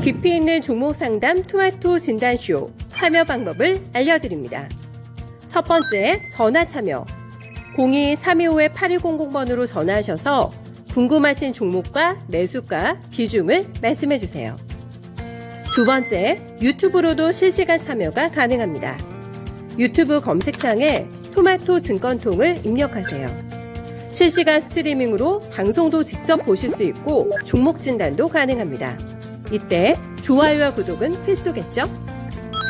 깊이 있는 종목 상담 토마토 진단쇼 참여 방법을 알려드립니다. 첫 번째, 전화 참여. 02-325-8200번으로 전화하셔서 궁금하신 종목과 매수가, 비중을 말씀해주세요. 두 번째, 유튜브로도 실시간 참여가 가능합니다. 유튜브 검색창에 토마토 증권통을 입력하세요. 실시간 스트리밍으로 방송도 직접 보실 수 있고 종목 진단도 가능합니다. 이때 좋아요와 구독은 필수겠죠?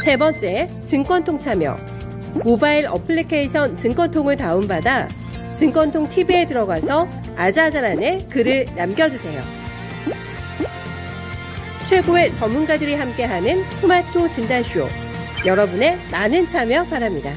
세 번째, 증권통 참여. 모바일 어플리케이션 증권통을 다운받아 증권통 TV에 들어가서 아자아자란에 글을 남겨주세요. 최고의 전문가들이 함께하는 토마토 진단쇼. 여러분의 많은 참여 바랍니다.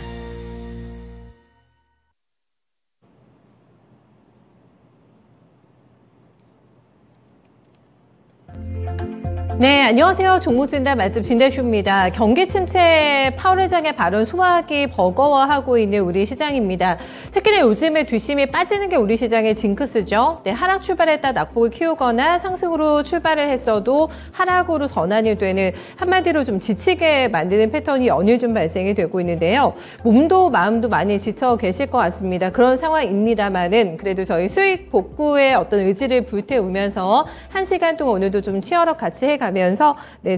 네, 안녕하세요. 종목진단 맛집 진단쇼입니다. 경기 침체 파월 회장의 발언 소화하기 버거워하고 있는 우리 시장입니다. 특히나 요즘에 뒷심이 빠지는 게 우리 시장의 징크스죠. 네, 하락 출발했다 낙폭을 키우거나 상승으로 출발을 했어도 하락으로 전환이 되는, 한마디로 좀 지치게 만드는 패턴이 연일 좀 발생이 되고 있는데요. 몸도 마음도 많이 지쳐 계실 것 같습니다. 그런 상황입니다만은 그래도 저희 수익 복구의 어떤 의지를 불태우면서 1시간 동안 오늘도 좀 치열하게 같이 해가면서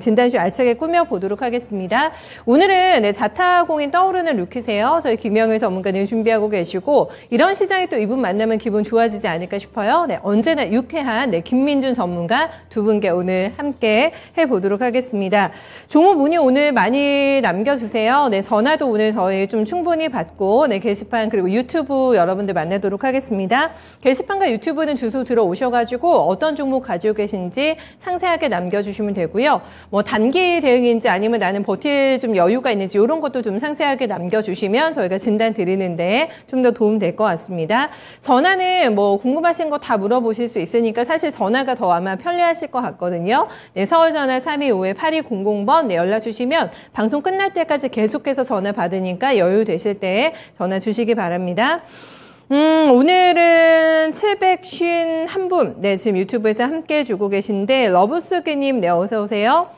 진단쇼 알차게 꾸며보도록 하겠습니다. 오늘은 자타공인 떠오르는 루키세요. 저희 김영일 전문가님 준비하고 계시고, 이런 시장이 또 이분 만나면 기분 좋아지지 않을까 싶어요. 언제나 유쾌한 김민준 전문가 두 분께 오늘 함께 해보도록 하겠습니다. 종목 문의 오늘 많이 남겨주세요. 전화도 오늘 저희 좀 충분히 받고 게시판 그리고 유튜브 여러분들 만나도록 하겠습니다. 게시판과 유튜브는 주소 들어오셔가지고 어떤 종목 가지고 계신지 상세하게 남겨주시면 되고요. 뭐 단기 대응인지 아니면 나는 버틸 좀 여유가 있는지 이런 것도 좀 상세하게 남겨주시면 저희가 진단 드리는데 좀 더 도움 될 것 같습니다. 전화는 뭐 궁금하신 거 다 물어보실 수 있으니까 사실 전화가 더 아마 편리하실 것 같거든요. 서울 전화 325-8200번 연락 주시면 방송 끝날 때까지 계속해서 전화 받으니까 여유 되실 때 전화 주시기 바랍니다. 오늘은 751분, 지금 유튜브에서 함께 해주고 계신데, 러브스기님, 어서오세요.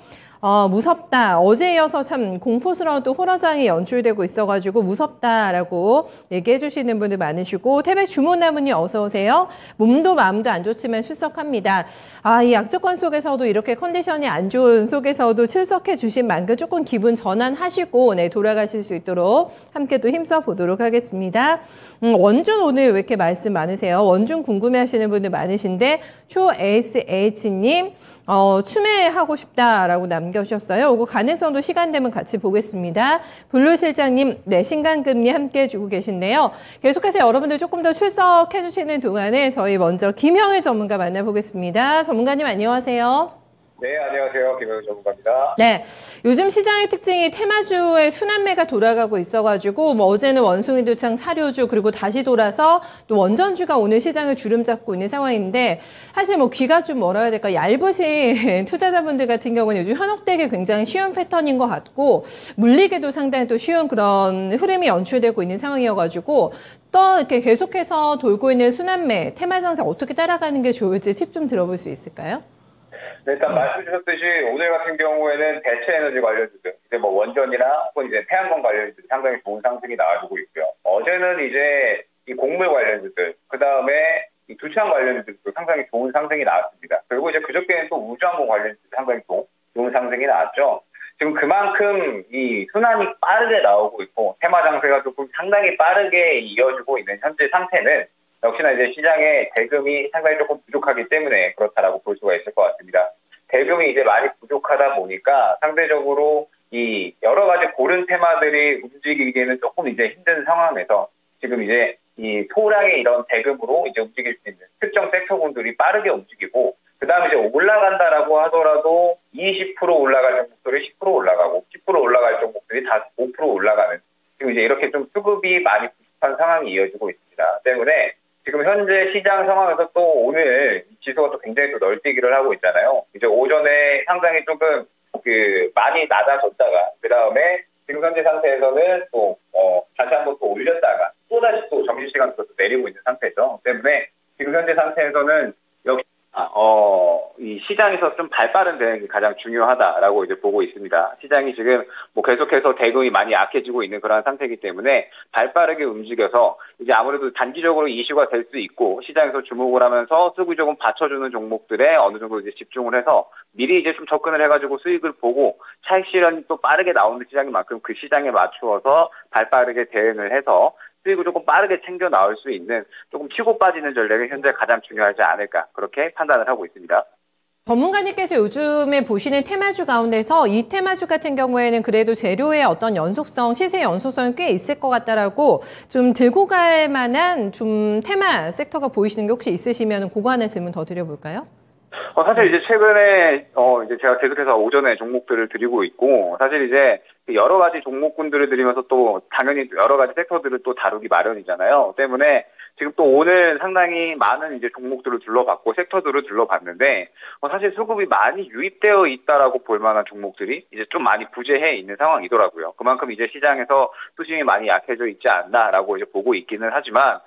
무섭다. 어제 이어서 참 공포스러운 또 호러장이 연출되고 있어가지고 무섭다라고 얘기해 주시는 분들 많으시고, 태백 주모나무님 어서오세요. 몸도 마음도 안 좋지만 출석합니다. 이 악조건 속에서도 이렇게 컨디션이 안 좋은 속에서도 출석해 주신 만큼 조금 기분 전환하시고 돌아가실 수 있도록 함께 또 힘써 보도록 하겠습니다. 원준 오늘 왜 이렇게 말씀 많으세요? 원준 궁금해 하시는 분들 많으신데, 초SH님 추매하고 싶다라고 남겨주셨어요. 이거 가능성도 시간 되면 같이 보겠습니다. 블루 실장님, 신간금리 함께 해주고 계신데요. 계속해서 여러분들 조금 더 출석해 주시는 동안에 저희 먼저 김형일 전문가 만나보겠습니다. 전문가님 안녕하세요. 네, 안녕하세요. 김영일 전문가입니다. 요즘 시장의 특징이 테마주의 순환매가 돌아가고 있어가지고 어제는 원숭이 두창 사료주 그리고 다시 돌아서 또 원전주가 오늘 시장을 주름잡고 있는 상황인데, 사실 귀가 좀 뭐라 해야 될까, 얇으신 투자자분들 같은 경우는 요즘 현혹되기 굉장히 쉬운 패턴인 것 같고 물리기도 상당히 또 쉬운 그런 흐름이 연출되고 있는 상황이어가지고 또 이렇게 계속해서 돌고 있는 순환매 테마 장세 어떻게 따라가는 게 좋을지 팁 좀 들어볼 수 있을까요? 일단 말씀 주셨듯이 오늘 같은 경우에는 대체 에너지 관련주들, 이제 원전이나 혹은 이제 태양광 관련주들 상당히 좋은 상승이 나와주고 있고요. 어제는 이제 이 곡물 관련주들, 그 다음에 이 두창 관련주들도 상당히 좋은 상승이 나왔습니다. 그리고 이제 그저께는 또 우주항공 관련주들 상당히 좋은 상승이 나왔죠. 지금 그만큼 이 순환이 빠르게 나오고 있고 테마 장세가 조금 상당히 빠르게 이어지고 있는 현재 상태는 역시나 이제 시장에 대금이 상당히 조금 부족하기 때문에 그렇다라고 볼 수가 있을 것 같습니다. 대금이 이제 많이 부족하다 보니까 상대적으로 이 여러 가지 고른 테마들이 움직이기에는 조금 이제 힘든 상황에서 지금 이제 이 소량의 이런 대금으로 이제 움직일 수 있는 특정 섹터군들이 빠르게 움직이고, 그 다음에 이제 올라간다라고 하더라도 20% 올라갈 종목들이 10% 올라가고 10% 올라갈 종목들이 다 5% 올라가는, 지금 이제 이렇게 좀 수급이 많이 부족한 상황이 이어지고 있습니다. 때문에 지금 현재 시장 상황에서 또 오늘 지수가 또 굉장히 또 널뛰기를 하고 있잖아요. 이제 오전에 상당히 조금 많이 낮아졌다가 그 다음에 지금 현재 상태에서는 또 다시 한번 또 올렸다가 또 다시 또 점심시간 또 내리고 있는 상태죠. 때문에 지금 현재 상태에서는 역시 이 시장에서 좀 발빠른 대응이 가장 중요하다라고 이제 보고 있습니다. 시장이 지금 뭐 계속해서 대응이 많이 약해지고 있는 그런 상태이기 때문에 발빠르게 움직여서 이제 아무래도 단기적으로 이슈가 될 수 있고 시장에서 주목을 하면서 수급이 조금 받쳐주는 종목들에 어느 정도 이제 집중을 해서 미리 이제 좀 접근을 해가지고 수익을 보고 차익 실현이 또 빠르게 나오는 시장인 만큼 그 시장에 맞추어서 발빠르게 대응을 해서 수익을 조금 빠르게 챙겨 나올 수 있는 조금 치고 빠지는 전략이 현재 가장 중요하지 않을까 그렇게 판단을 하고 있습니다. 전문가님께서 요즘에 보시는 테마주 가운데서 이 테마주 같은 경우에는 그래도 재료의 어떤 연속성, 시세 연속성이 꽤 있을 것 같다라고 좀 들고 갈 만한 좀 테마 섹터가 보이시는 게 혹시 있으시면 그거 하나 질문 더 드려볼까요? 사실 이제 최근에 이제 제가 계속해서 오전에 종목들을 드리고 있고 사실 이제 여러 가지 종목군들을 드리면서 또 당연히 여러 가지 섹터들을 또 다루기 마련이잖아요. 때문에 지금 또 오늘 상당히 많은 이제 종목들을 둘러봤고 섹터들을 둘러봤는데 사실 수급이 많이 유입되어 있다라고 볼 만한 종목들이 이제 좀 많이 부재해 있는 상황이더라고요. 그만큼 이제 시장에서 수심이 많이 약해져 있지 않나라고 이제 보고 있기는 하지만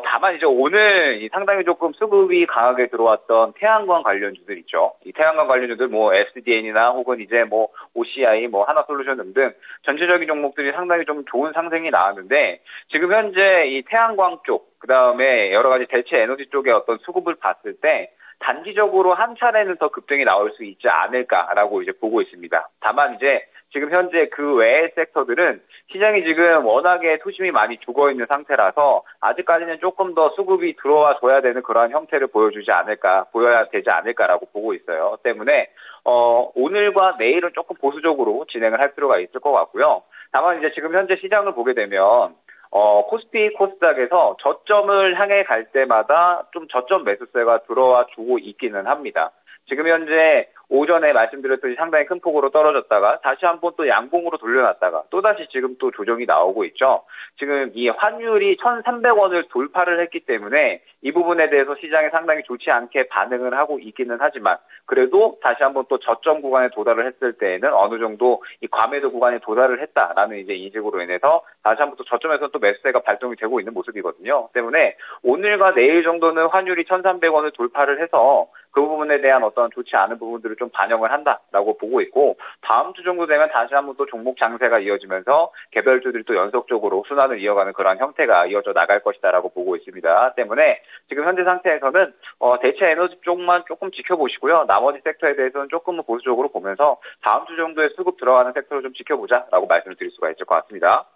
다만 이제 오늘 상당히 조금 수급이 강하게 들어왔던 태양광 관련주들 있죠. 이 태양광 관련주들 뭐 SDN이나 혹은 이제 뭐 OCI, 뭐 하나솔루션 등등 전체적인 종목들이 상당히 좀 좋은 상승이 나왔는데 지금 현재 이 태양광 쪽, 그다음에 여러 가지 대체 에너지 쪽의 어떤 수급을 봤을 때 단기적으로 한 차례는 더 급등이 나올 수 있지 않을까라고 이제 보고 있습니다. 다만 이제 지금 현재 그 외의 섹터들은 시장이 지금 워낙에 투심이 많이 죽어있는 상태라서 아직까지는 조금 더 수급이 들어와 줘야 되는 그러한 형태를 보여야 되지 않을까라고 보고 있어요. 때문에 오늘과 내일은 조금 보수적으로 진행을 할 필요가 있을 것 같고요. 다만 이제 지금 현재 시장을 보게 되면 코스피 코스닥에서 저점을 향해 갈 때마다 좀 저점 매수세가 들어와 주고 있기는 합니다. 지금 현재 오전에 말씀드렸듯이 상당히 큰 폭으로 떨어졌다가 다시 한번 또 양봉으로 돌려놨다가 또다시 지금 또 조정이 나오고 있죠. 지금 이 환율이 1,300원을 돌파를 했기 때문에 이 부분에 대해서 시장이 상당히 좋지 않게 반응을 하고 있기는 하지만 그래도 다시 한번 또 저점 구간에 도달을 했을 때에는 어느 정도 이 과매도 구간에 도달을 했다라는 이제 인식으로 인해서 다시 한번 또 저점에서 또 매수세가 발동이 되고 있는 모습이거든요. 때문에 오늘과 내일 정도는 환율이 1,300원을 돌파를 해서 그 부분에 대한 어떤 좋지 않은 부분들을 좀 반영을 한다라고 보고 있고 다음 주 정도 되면 다시 한번 또 종목 장세가 이어지면서 개별주들이 또 연속적으로 순환을 이어가는 그런 형태가 이어져 나갈 것이다라고 보고 있습니다. 때문에 지금 현재 상태에서는 대체 에너지 쪽만 조금 지켜보시고요. 나머지 섹터에 대해서는 조금 보수적으로 보면서 다음 주 정도에 수급 들어가는 섹터를 좀 지켜보자라고 말씀을 드릴 수가 있을 것 같습니다.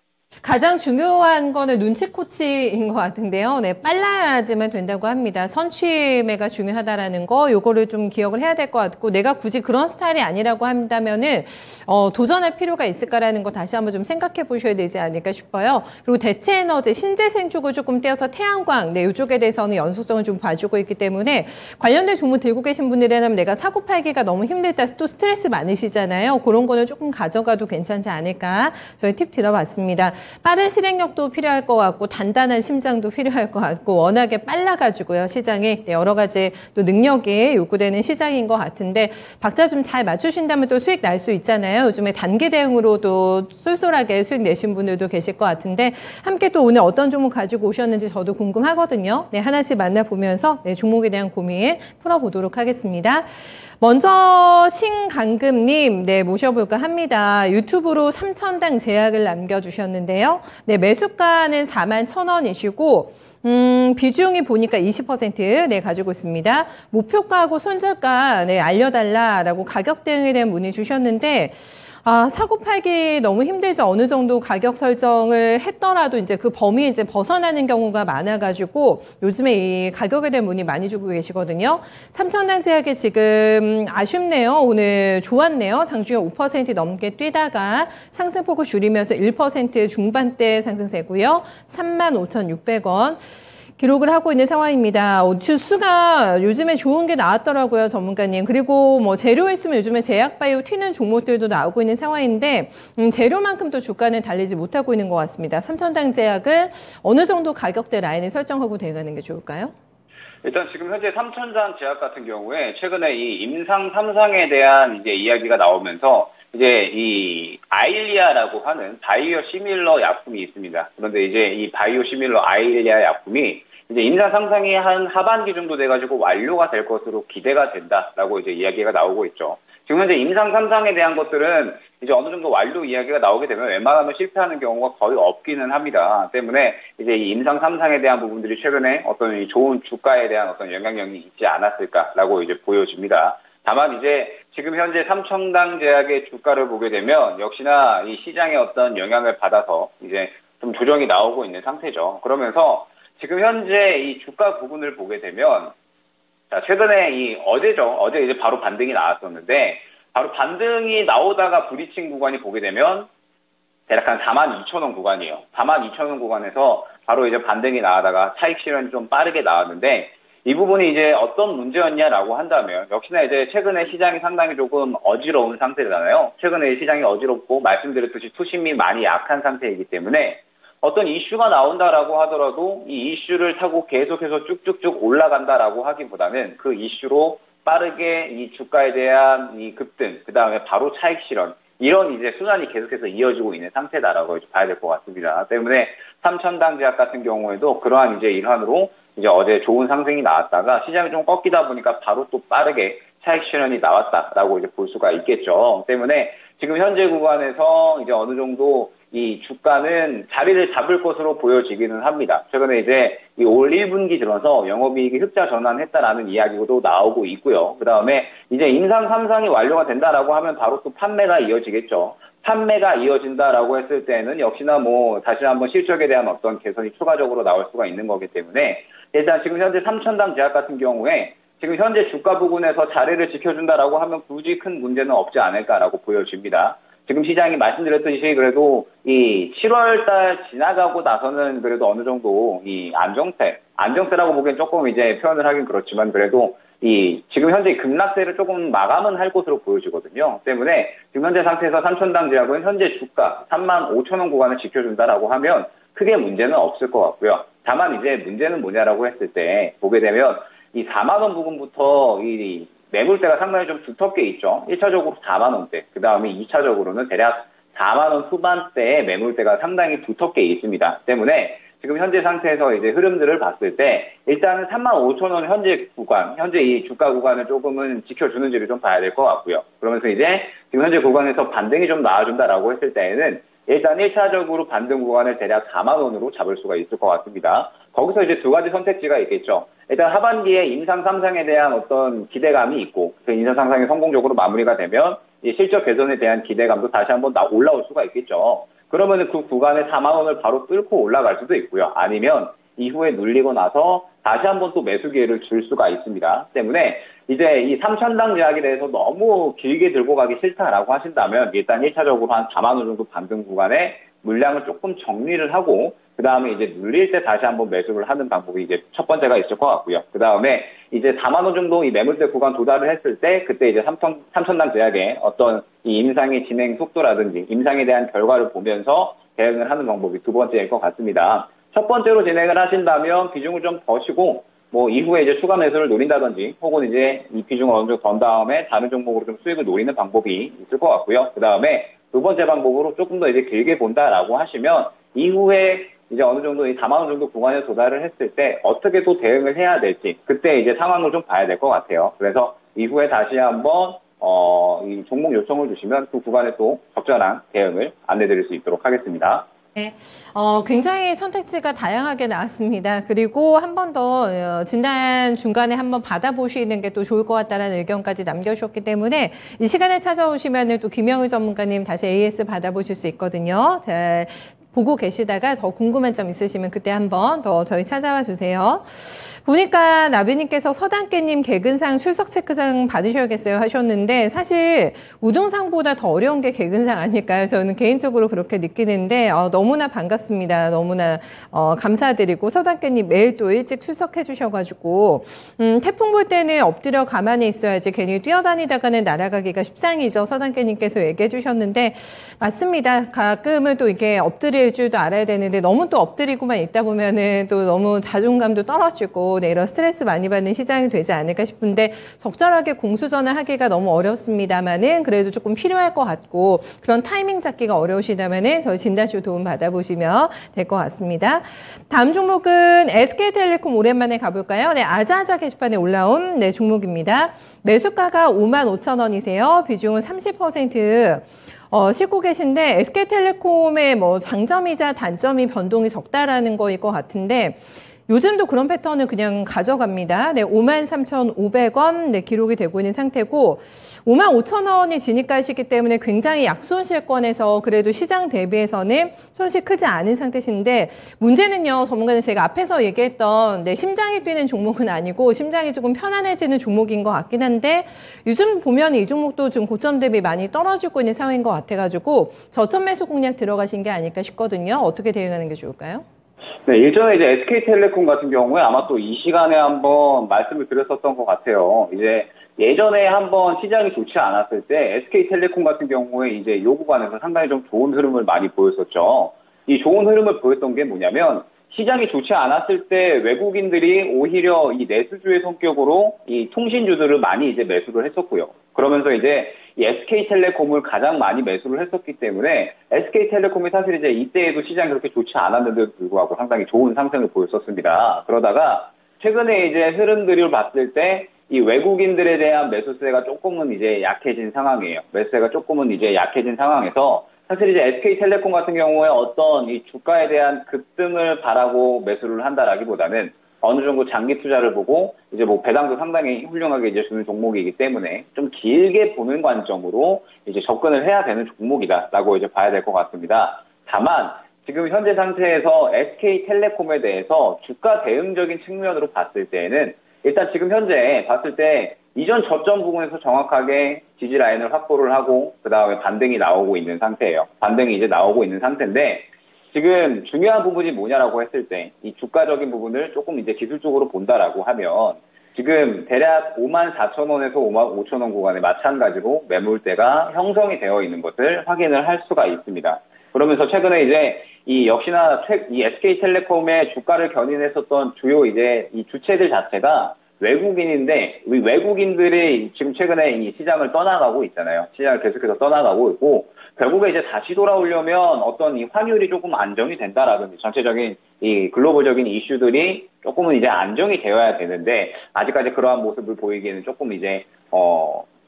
가장 중요한 거는 눈치코치인 것 같은데요. 네, 빨라야지만 된다고 합니다. 선취매가 중요하다라는 거, 요거를 좀 기억을 해야 될 것 같고, 내가 굳이 그런 스타일이 아니라고 한다면은, 도전할 필요가 있을까라는 거 다시 한번 좀 생각해 보셔야 되지 않을까 싶어요. 그리고 대체 에너지, 신재생 쪽을 조금 떼어서 태양광, 네, 이쪽에 대해서는 연속성을 좀 봐주고 있기 때문에, 관련된 종목 들고 계신 분들이라면 내가 사고 팔기가 너무 힘들다, 또 스트레스 많으시잖아요. 그런 거는 조금 가져가도 괜찮지 않을까, 저희 팁 들어봤습니다. 빠른 실행력도 필요할 것 같고 단단한 심장도 필요할 것 같고 워낙에 빨라가지고요. 시장이 여러 가지 또 능력이 요구되는 시장인 것 같은데 박자 좀 잘 맞추신다면 또 수익 날 수 있잖아요. 요즘에 단기 대응으로도 쏠쏠하게 수익 내신 분들도 계실 것 같은데 함께 또 오늘 어떤 종목 가지고 오셨는지 저도 궁금하거든요. 네, 하나씩 만나보면서 네, 종목에 대한 고민 풀어보도록 하겠습니다. 먼저 신강금님 네 모셔볼까 합니다. 유튜브로 3,000당 제약을 남겨주셨는데요. 네 매수가는 41,000원이시고 비중이 보니까 20% 네 가지고 있습니다. 목표가하고 손절가 네 알려달라라고 가격 대응에 대한 문의 주셨는데 사고 팔기 너무 힘들죠. 어느 정도 가격 설정을 했더라도 이제 그 범위 이제 벗어나는 경우가 많아가지고 요즘에 이 가격에 대한 문의 많이 주고 계시거든요. 3,000당 제약이 지금 아쉽네요. 오늘 좋았네요. 장중에 5% 넘게 뛰다가 상승폭을 줄이면서 1% 중반대 상승세고요. 35,600원. 기록을 하고 있는 상황입니다. 주수가 요즘에 좋은 게 나왔더라고요, 전문가님. 그리고 뭐 재료 있으면 요즘에 제약바이오 튀는 종목들도 나오고 있는 상황인데 재료만큼 또 주가는 달리지 못하고 있는 것 같습니다. 3,000당 제약은 어느 정도 가격대 라인을 설정하고 대응하는 게 좋을까요? 일단 지금 현재 3,000당 제약 같은 경우에 최근에 이 임상 3상에 대한 이제 이야기가 나오면서 이제 이 아일리아라고 하는 바이오 시밀러 약품이 있습니다. 그런데 이제 이 바이오 시밀러 아일리아 약품이 이제 임상 상상이 한 하반기 정도 돼가지고 완료가 될 것으로 기대가 된다라고 이제 이야기가 나오고 있죠. 지금 현재 임상 3상에 대한 것들은 이제 어느 정도 완료 이야기가 나오게 되면 웬만하면 실패하는 경우가 거의 없기는 합니다. 때문에 이제 이 임상 3상에 대한 부분들이 최근에 어떤 이 좋은 주가에 대한 어떤 영향력이 있지 않았을까라고 이제 보여집니다. 다만 이제 지금 현재 삼천당 제약의 주가를 보게 되면 역시나 이 시장의 어떤 영향을 받아서 이제 좀 조정이 나오고 있는 상태죠. 그러면서 지금 현재 이 주가 부분을 보게 되면 자, 최근에 어제 이제 바로 반등이 나왔었는데, 바로 반등이 나오다가 부딪힌 구간이 보게 되면, 대략 한 42,000원 구간이에요. 42,000원 구간에서 바로 이제 반등이 나오다가 차익 실현이 좀 빠르게 나왔는데, 이 부분이 이제 어떤 문제였냐라고 한다면, 역시나 이제 최근에 시장이 상당히 조금 어지러운 상태잖아요. 최근에 시장이 어지럽고, 말씀드렸듯이 투심이 많이 약한 상태이기 때문에, 어떤 이슈가 나온다라고 하더라도 이 이슈를 타고 계속해서 쭉쭉쭉 올라간다라고 하기보다는 그 이슈로 빠르게 이 주가에 대한 이 급등, 그 다음에 바로 차익 실현, 이런 이제 순환이 계속해서 이어지고 있는 상태다라고 봐야 될 것 같습니다. 때문에 삼천당 제약 같은 경우에도 그러한 이제 일환으로 이제 어제 좋은 상승이 나왔다가 시장이 좀 꺾이다 보니까 바로 또 빠르게 차익 실현이 나왔다라고 이제 볼 수가 있겠죠. 때문에 지금 현재 구간에서 이제 어느 정도 이 주가는 자리를 잡을 것으로 보여지기는 합니다. 최근에 이제 이 올 1분기 들어서 영업이익이 흑자 전환했다라는 이야기도 나오고 있고요. 그 다음에 이제 임상 3상이 완료가 된다라고 하면 바로 또 판매가 이어지겠죠. 판매가 이어진다라고 했을 때는 역시나 뭐 다시 한번 실적에 대한 어떤 개선이 추가적으로 나올 수가 있는 거기 때문에 일단 지금 현재 삼천당 제약 같은 경우에 지금 현재 주가 부분에서 자리를 지켜준다라고 하면 굳이 큰 문제는 없지 않을까라고 보여집니다. 지금 시장이 말씀드렸듯이 그래도 이 7월달 지나가고 나서는 그래도 어느 정도 이 안정세라고 보기엔 조금 이제 표현을 하긴 그렇지만 그래도 이 지금 현재 급락세를 조금 마감은 할 것으로 보여지거든요. 때문에 지금 현재 상태에서 삼천당 제약은 현재 주가 35,000원 구간을 지켜준다라고 하면 크게 문제는 없을 것 같고요. 다만 이제 문제는 뭐냐라고 했을 때 보게 되면 이 4만원 부분부터 이 매물대가 상당히 좀 두텁게 있죠. 1차적으로 4만원대, 그 다음에 2차적으로는 대략 4만원 후반대의 매물대가 상당히 두텁게 있습니다. 때문에 지금 현재 상태에서 이제 흐름들을 봤을 때 일단은 35,000원 현재 이 주가 구간을 조금은 지켜주는지를 좀 봐야 될 것 같고요. 그러면서 이제 지금 현재 구간에서 반등이 좀 나와준다라고 했을 때에는 일단 1차적으로 반등 구간을 대략 4만원으로 잡을 수가 있을 것 같습니다. 거기서 이제 두 가지 선택지가 있겠죠. 일단 하반기에 임상 3상에 대한 어떤 기대감이 있고 그 임상 3상이 성공적으로 마무리가 되면 이 실적 개선에 대한 기대감도 다시 한번 올라올 수가 있겠죠. 그러면은 그 구간에 4만원을 바로 뚫고 올라갈 수도 있고요. 아니면 이후에 눌리고 나서 다시 한번 또 매수 기회를 줄 수가 있습니다. 때문에 이제 이 삼천당 제약에 대해서 너무 길게 들고 가기 싫다라고 하신다면 일단 1차적으로 한 4만원 정도 반등 구간에 물량을 조금 정리를 하고 그 다음에 이제 눌릴 때 다시 한번 매수를 하는 방법이 이제 첫 번째가 있을 것 같고요. 그 다음에 이제 4만원 정도 이 매물대 구간 도달을 했을 때 그때 이제 삼천당 제약의 어떤 이 임상의 진행 속도라든지 임상에 대한 결과를 보면서 대응을 하는 방법이 두 번째일 것 같습니다. 첫 번째로 진행을 하신다면 비중을 좀 더시고 뭐 이후에 이제 추가 매수를 노린다든지 혹은 이제 이 비중을 어느 정도 던 다음에 다른 종목으로 좀 수익을 노리는 방법이 있을 것 같고요. 그 다음에 두 번째 방법으로 조금 더 이제 길게 본다라고 하시면 이후에 이제 어느 정도 이 4만원 정도 구간에 도달을 했을 때 어떻게 또 대응을 해야 될지 그때 이제 상황을 좀 봐야 될 것 같아요. 그래서 이후에 다시 한번 이 종목 요청을 주시면 그 구간에 또 적절한 대응을 안내드릴 수 있도록 하겠습니다. 네, 굉장히 선택지가 다양하게 나왔습니다. 그리고 한 번 더 진단 중간에 한번 받아보시는 게 또 좋을 것 같다는 의견까지 남겨주셨기 때문에 이 시간에 찾아오시면 또 김영희 전문가님 다시 AS 받아보실 수 있거든요. 자, 보고 계시다가 더 궁금한 점 있으시면 그때 한번 더 저희 찾아와 주세요. 보니까 나비님께서 서당깨님 개근상 출석 체크상 받으셔야겠어요 하셨는데 사실 우등상보다 더 어려운 게 개근상 아닐까요? 저는 개인적으로 그렇게 느끼는데 너무나 반갑습니다. 너무나 감사드리고 서당깨님 매일 또 일찍 출석해 주셔가지고 태풍 볼 때는 엎드려 가만히 있어야지 괜히 뛰어다니다가는 날아가기가 십상이죠. 서당깨님께서 얘기해 주셨는데 맞습니다. 가끔은 또 이게 엎드릴 될 줄도 알아야 되는데 너무 또 엎드리고만 있다 보면은 또 너무 자존감도 떨어지고 네, 이런 스트레스 많이 받는 시장이 되지 않을까 싶은데 적절하게 공수전을 하기가 너무 어렵습니다만은 그래도 조금 필요할 것 같고 그런 타이밍 잡기가 어려우시다면은 저희 진단쇼 도움 받아보시면 될 것 같습니다. 다음 종목은 SK텔레콤 오랜만에 가볼까요? 네, 아자아자 게시판에 올라온 네, 종목입니다. 매수가가 55,000원이세요. 비중은 30%. 싣고 계신데 SK텔레콤의 뭐 장점이자 단점이 변동이 적다라는 거일 것 같은데 요즘도 그런 패턴을 그냥 가져갑니다. 네, 53,500원 네, 기록이 되고 있는 상태고 55,000원이 진입가시기 때문에 굉장히 약손실권에서 그래도 시장 대비해서는 손실 크지 않은 상태신데 문제는요. 전문가는 제가 앞에서 얘기했던 네, 심장이 뛰는 종목은 아니고 심장이 조금 편안해지는 종목인 것 같긴 한데 요즘 보면 이 종목도 지금 고점 대비 많이 떨어지고 있는 상황인 것 같아가지고 저점 매수 공략 들어가신 게 아닐까 싶거든요. 어떻게 대응하는 게 좋을까요? 네, 예전에 이제 SK텔레콤 같은 경우에 아마 또 이 시간에 한번 말씀을 드렸었던 것 같아요. 이제 예전에 한번 시장이 좋지 않았을 때 SK텔레콤 같은 경우에 이제 요 구간에서 상당히 좀 좋은 흐름을 많이 보였었죠. 이 좋은 흐름을 보였던 게 뭐냐면 시장이 좋지 않았을 때 외국인들이 오히려 이 내수주의 성격으로 이 통신주들을 많이 이제 매수를 했었고요. 그러면서 이제 이 SK텔레콤을 가장 많이 매수를 했었기 때문에 SK텔레콤이 사실 이제 이때에도 시장이 그렇게 좋지 않았는데도 불구하고 상당히 좋은 상승을 보였었습니다. 그러다가 최근에 이제 흐름들을 봤을 때 이 외국인들에 대한 매수세가 조금은 이제 약해진 상황이에요. 매수세가 조금은 이제 약해진 상황에서 사실 이제 SK텔레콤 같은 경우에 어떤 이 주가에 대한 급등을 바라고 매수를 한다라기보다는 어느 정도 장기 투자를 보고 이제 뭐 배당도 상당히 훌륭하게 이제 주는 종목이기 때문에 좀 길게 보는 관점으로 이제 접근을 해야 되는 종목이다라고 이제 봐야 될 것 같습니다. 다만 지금 현재 상태에서 SK텔레콤에 대해서 주가 대응적인 측면으로 봤을 때에는 일단 지금 현재 봤을 때 이전 저점 부분에서 정확하게 지지 라인을 확보를 하고 그 다음에 반등이 나오고 있는 상태예요. 반등이 이제 나오고 있는 상태인데 지금 중요한 부분이 뭐냐라고 했을 때 이 주가적인 부분을 조금 이제 기술적으로 본다라고 하면 지금 대략 54,000원에서 55,000원 구간에 마찬가지로 매물대가 형성이 되어 있는 것을 확인을 할 수가 있습니다. 그러면서 최근에 이제 이 역시나 이 SK텔레콤의 주가를 견인했었던 주요 이제 이 주체들 자체가 외국인인데 이 외국인들이 지금 최근에 이 시장을 떠나가고 있잖아요. 시장을 계속해서 떠나가고 있고 결국에 이제 다시 돌아오려면 어떤 이 환율이 조금 안정이 된다라든지 전체적인 이 글로벌적인 이슈들이 조금은 이제 안정이 되어야 되는데 아직까지 그러한 모습을 보이기에는 조금 이제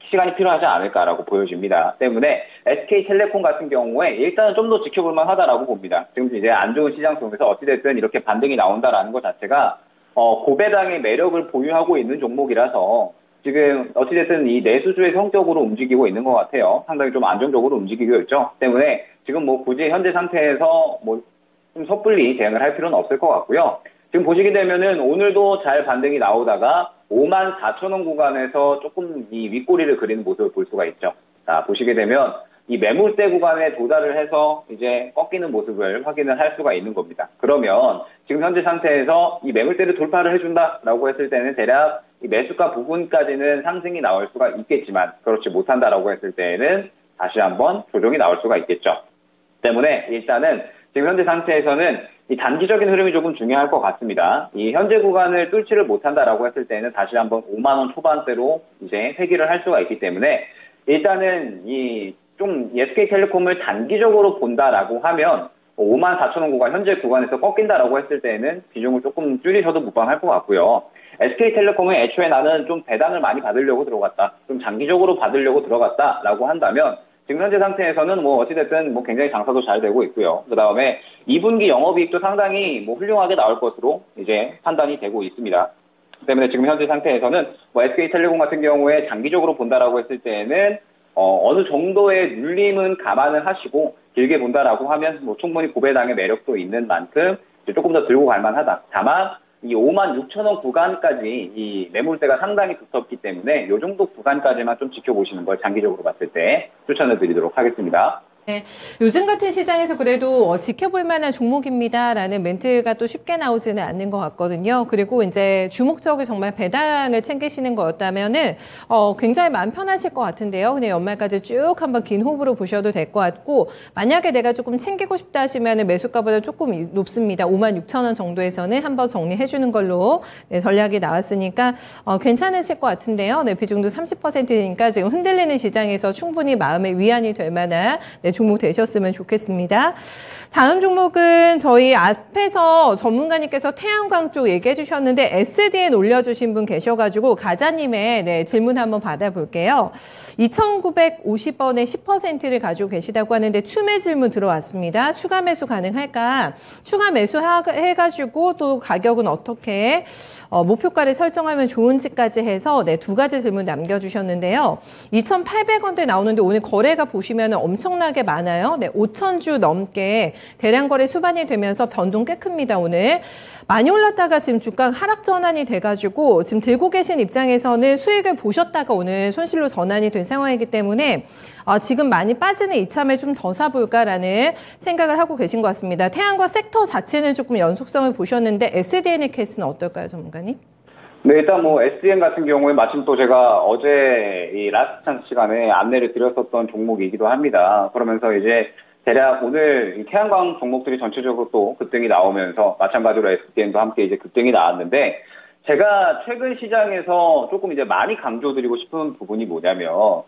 시간이 필요하지 않을까라고 보여집니다. 때문에 SK텔레콤 같은 경우에 일단은 좀 더 지켜볼만 하다라고 봅니다. 지금 이제 안 좋은 시장 속에서 어찌됐든 이렇게 반등이 나온다라는 것 자체가 고배당의 매력을 보유하고 있는 종목이라서 지금 어찌됐든 이 내수주의 성격으로 움직이고 있는 것 같아요. 상당히 좀 안정적으로 움직이고 있죠. 때문에 지금 뭐 굳이 현재 상태에서 뭐 좀 섣불리 대응을 할 필요는 없을 것 같고요. 지금 보시게 되면은 오늘도 잘 반등이 나오다가 54,000원 구간에서 조금 이 윗꼬리를 그리는 모습을 볼 수가 있죠. 자, 보시게 되면 이 매물대 구간에 도달을 해서 이제 꺾이는 모습을 확인을 할 수가 있는 겁니다. 그러면 지금 현재 상태에서 이 매물대를 돌파를 해준다라고 했을 때는 대략 이 매수가 부분까지는 상승이 나올 수가 있겠지만 그렇지 못한다라고 했을 때는 다시 한번 조정이 나올 수가 있겠죠. 때문에 일단은 지금 현재 상태에서는 이 단기적인 흐름이 조금 중요할 것 같습니다. 이 현재 구간을 뚫지를 못한다라고 했을 때는 다시 한번 5만 원 초반대로 이제 회귀를 할 수가 있기 때문에 일단은 이 좀 SK텔레콤을 단기적으로 본다라고 하면 54,000원 구간 현재 구간에서 꺾인다라고 했을 때는 비중을 조금 줄이셔도 무방할 것 같고요. SK텔레콤은 애초에 나는 좀 배당을 많이 받으려고 들어갔다, 좀 장기적으로 받으려고 들어갔다라고 한다면 지금 현재 상태에서는 뭐 어찌됐든 뭐 굉장히 장사도 잘 되고 있고요. 그 다음에 2분기 영업이익도 상당히 뭐 훌륭하게 나올 것으로 이제 판단이 되고 있습니다. 때문에 지금 현재 상태에서는 뭐 SK텔레콤 같은 경우에 장기적으로 본다라고 했을 때는 어느 정도의 눌림은 감안을 하시고 길게 본다라고 하면 뭐 충분히 고배당의 매력도 있는 만큼 이제 조금 더 들고 갈 만하다. 다만 이 56,000원 구간까지 이 매물대가 상당히 두텁기 때문에 이 정도 구간까지만 좀 지켜보시는 걸 장기적으로 봤을 때 추천을 드리도록 하겠습니다. 네, 요즘 같은 시장에서 그래도 지켜볼 만한 종목입니다라는 멘트가 또 쉽게 나오지는 않는 것 같거든요. 그리고 이제 주목적으로 정말 배당을 챙기시는 거였다면은 굉장히 마음 편하실 것 같은데요. 그냥 연말까지 쭉 한번 긴 호흡으로 보셔도 될 것 같고, 만약에 내가 조금 챙기고 싶다 하시면은 매수가보다 조금 높습니다. 56,000원 정도에서는 한번 정리해 주는 걸로 네, 전략이 나왔으니까 괜찮으실 것 같은데요. 네, 비중도 30%니까 지금 흔들리는 시장에서 충분히 마음의 위안이 될 만한 네, 종목 되셨으면 좋겠습니다. 다음 종목은 저희 앞에서 전문가님께서 태양광 쪽 얘기해 주셨는데 SDN 올려주신 분 계셔가지고 가자님의 네, 질문 한번 받아볼게요. 2,950원에 10%를 가지고 계시다고 하는데 추매 질문 들어왔습니다. 추가 매수 가능할까? 추가 매수 해가지고 또 가격은 어떻게 목표가를 설정하면 좋은지까지 해서 네, 두 가지 질문 남겨주셨는데요. 2,800원대 나오는데 오늘 거래가 보시면 엄청나게 많아요. 네, 5,000주 넘게 대량 거래 수반이 되면서 변동 꽤 큽니다. 오늘 많이 올랐다가 지금 주가 하락 전환이 돼가지고 지금 들고 계신 입장에서는 수익을 보셨다가 오늘 손실로 전환이 된 상황이기 때문에 지금 많이 빠지는 이참에 좀 더 사볼까라는 생각을 하고 계신 것 같습니다. 태양광 섹터 자체는 조금 연속성을 보셨는데 SDN의 케이스는 어떨까요, 전문가님? 네, 일단 뭐 SDN 같은 경우에 마침 또 제가 어제 이 라스트 찬스 시간에 안내를 드렸었던 종목이기도 합니다. 그러면서 이제 대략 오늘 이 태양광 종목들이 전체적으로 또 급등이 나오면서 마찬가지로 SDN도 함께 이제 급등이 나왔는데, 제가 최근 시장에서 조금 이제 많이 강조드리고 싶은 부분이 뭐냐면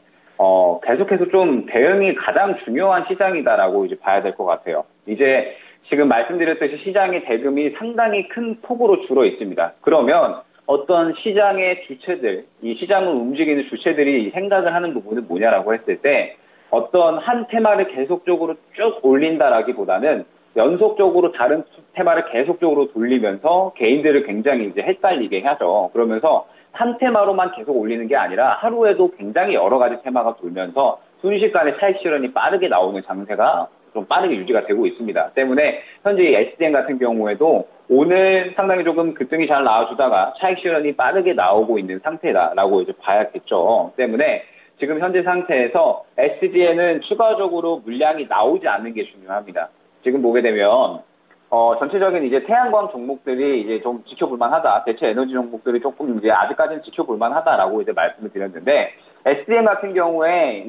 계속해서 좀 대응이 가장 중요한 시장이다라고 이제 봐야 될 것 같아요. 이제 지금 말씀드렸듯이 시장의 대금이 상당히 큰 폭으로 줄어 있습니다. 그러면 어떤 시장의 주체들, 이 시장을 움직이는 주체들이 생각을 하는 부분은 뭐냐라고 했을 때, 어떤 한 테마를 계속적으로 쭉 올린다라기보다는 연속적으로 다른 테마를 계속적으로 돌리면서 개인들을 굉장히 이제 헷갈리게 하죠. 그러면서 한 테마로만 계속 올리는 게 아니라 하루에도 굉장히 여러 가지 테마가 돌면서 순식간에 차익 실현이 빠르게 나오는 장세가 좀 빠르게 유지가 되고 있습니다. 때문에 현재 이 SDN 같은 경우에도 오늘 상당히 조금 급등이 잘 나와주다가 차익 실현이 빠르게 나오고 있는 상태다라고 이제 봐야겠죠. 때문에 지금 현재 상태에서 SDN은 추가적으로 물량이 나오지 않는 게 중요합니다. 지금 보게 되면 전체적인 이제 태양광 종목들이 이제 좀 지켜볼만 하다. 대체 에너지 종목들이 조금 이제 아직까지는 지켜볼만 하다라고 이제 말씀을 드렸는데, SDN 같은 경우에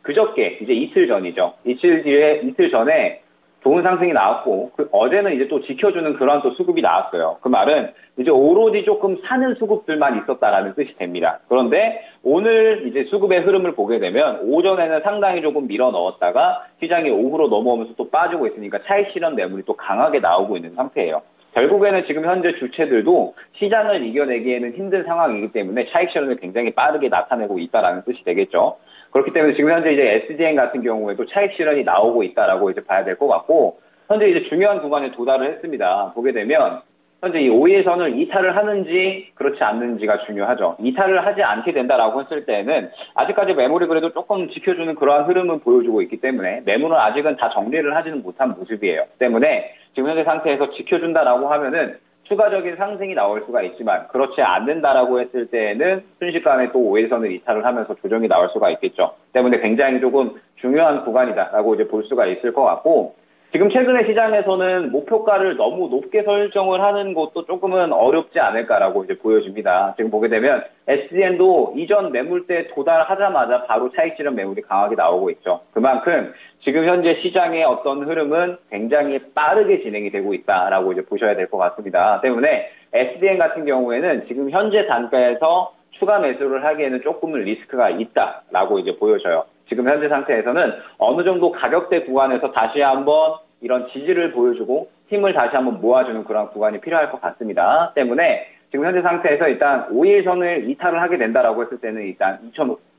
그저께 이제 이틀 전이죠. 이틀 전에 좋은 상승이 나왔고, 어제는 이제 또 지켜주는 그런 또 수급이 나왔어요. 그 말은 이제 오로지 조금 사는 수급들만 있었다라는 뜻이 됩니다. 그런데 오늘 이제 수급의 흐름을 보게 되면 오전에는 상당히 조금 밀어 넣었다가 시장이 오후로 넘어오면서 또 빠지고 있으니까 차익 실현 매물이 또 강하게 나오고 있는 상태예요. 결국에는 지금 현재 주체들도 시장을 이겨내기에는 힘든 상황이기 때문에 차익 실현을 굉장히 빠르게 나타내고 있다라는 뜻이 되겠죠. 그렇기 때문에 지금 현재 이제 SDN 같은 경우에도 차익 실현이 나오고 있다라고 이제 봐야 될 것 같고, 현재 이제 중요한 구간에 도달을 했습니다. 보게 되면 현재 이 5일선을 이탈을 하는지 그렇지 않는지가 중요하죠. 이탈을 하지 않게 된다라고 했을 때는 아직까지 매물이 그래도 조금 지켜주는 그러한 흐름은 보여주고 있기 때문에 매물은 아직은 다 정리를 하지는 못한 모습이에요. 때문에 지금 현재 상태에서 지켜준다라고 하면은 추가적인 상승이 나올 수가 있지만, 그렇지 않는다라고 했을 때에는 순식간에 또 5일선을 이탈을 하면서 조정이 나올 수가 있겠죠. 때문에 굉장히 조금 중요한 구간이다라고 이제 볼 수가 있을 것 같고, 지금 최근에 시장에서는 목표가를 너무 높게 설정을 하는 것도 조금은 어렵지 않을까라고 이제 보여집니다. 지금 보게 되면 SDN도 이전 매물대 도달하자마자 바로 차익 실현 매물이 강하게 나오고 있죠. 그만큼 지금 현재 시장의 어떤 흐름은 굉장히 빠르게 진행이 되고 있다라고 이제 보셔야 될 것 같습니다. 때문에 SDN 같은 경우에는 지금 현재 단가에서 추가 매수를 하기에는 조금은 리스크가 있다라고 이제 보여져요. 지금 현재 상태에서는 어느 정도 가격대 구간에서 다시 한번 이런 지지를 보여주고 힘을 다시 한번 모아주는 그런 구간이 필요할 것 같습니다. 때문에 지금 현재 상태에서 일단 5일선을 이탈을 하게 된다라고 했을 때는 일단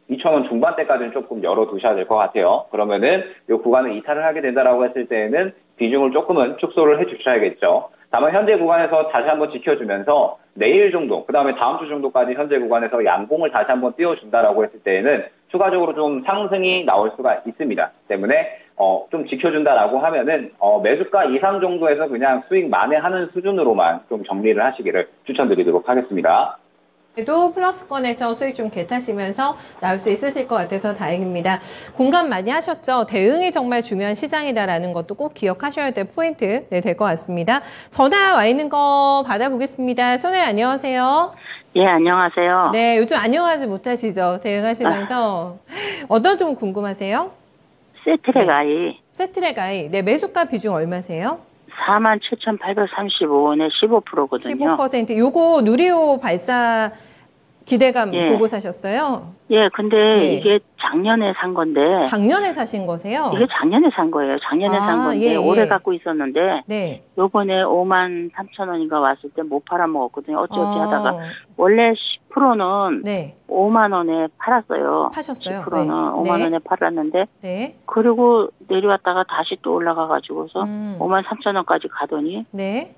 2,000원 중반대까지는 조금 열어두셔야 될 것 같아요. 그러면은 이 구간을 이탈을 하게 된다라고 했을 때는 비중을 조금은 축소를 해주셔야겠죠. 다만 현재 구간에서 다시 한번 지켜주면서 내일 정도, 그 다음에 다음 주 정도까지 현재 구간에서 양봉을 다시 한번 띄워준다라고 했을 때에는 추가적으로 좀 상승이 나올 수가 있습니다. 때문에 좀 지켜준다라고 하면은 매수가 이상 정도에서 그냥 수익 만회하는 수준으로만 좀 정리를 하시기를 추천드리도록 하겠습니다. 또 플러스권에서 수익 좀 개타시면서 나올 수 있으실 것 같아서 다행입니다. 공감 많이 하셨죠? 대응이 정말 중요한 시장이다라는 것도 꼭 기억하셔야 될 포인트 될 것 같습니다. 전화 와 있는 거 받아보겠습니다. 선생님 안녕하세요. 예, 안녕하세요. 네, 요즘 안녕하지 못하시죠? 대응하시면서. 어떤 좀 궁금하세요? 세트랙 아이. 세트랙 아이. 네, 매수가 비중 얼마세요? 47,835원에 15%거든요. 15%. 요거 누리호 발사 기대감 예. 보고 사셨어요? 예, 근데 예. 이게 작년에 산 건데. 작년에 사신 거세요? 이게 작년에 산 거예요. 작년에 산 건데 예, 예. 올해 갖고 있었는데 네. 요번에 53,000원인가 왔을 때 못 팔아먹었거든요. 어찌어찌 하다가 원래 10%는 네. 5만 원에 팔았어요. 파셨어요? 10%는 네. 5만 네. 원에 팔았는데 네. 그리고 내려왔다가 다시 또 올라가가지고서 53,000원까지 가더니 네.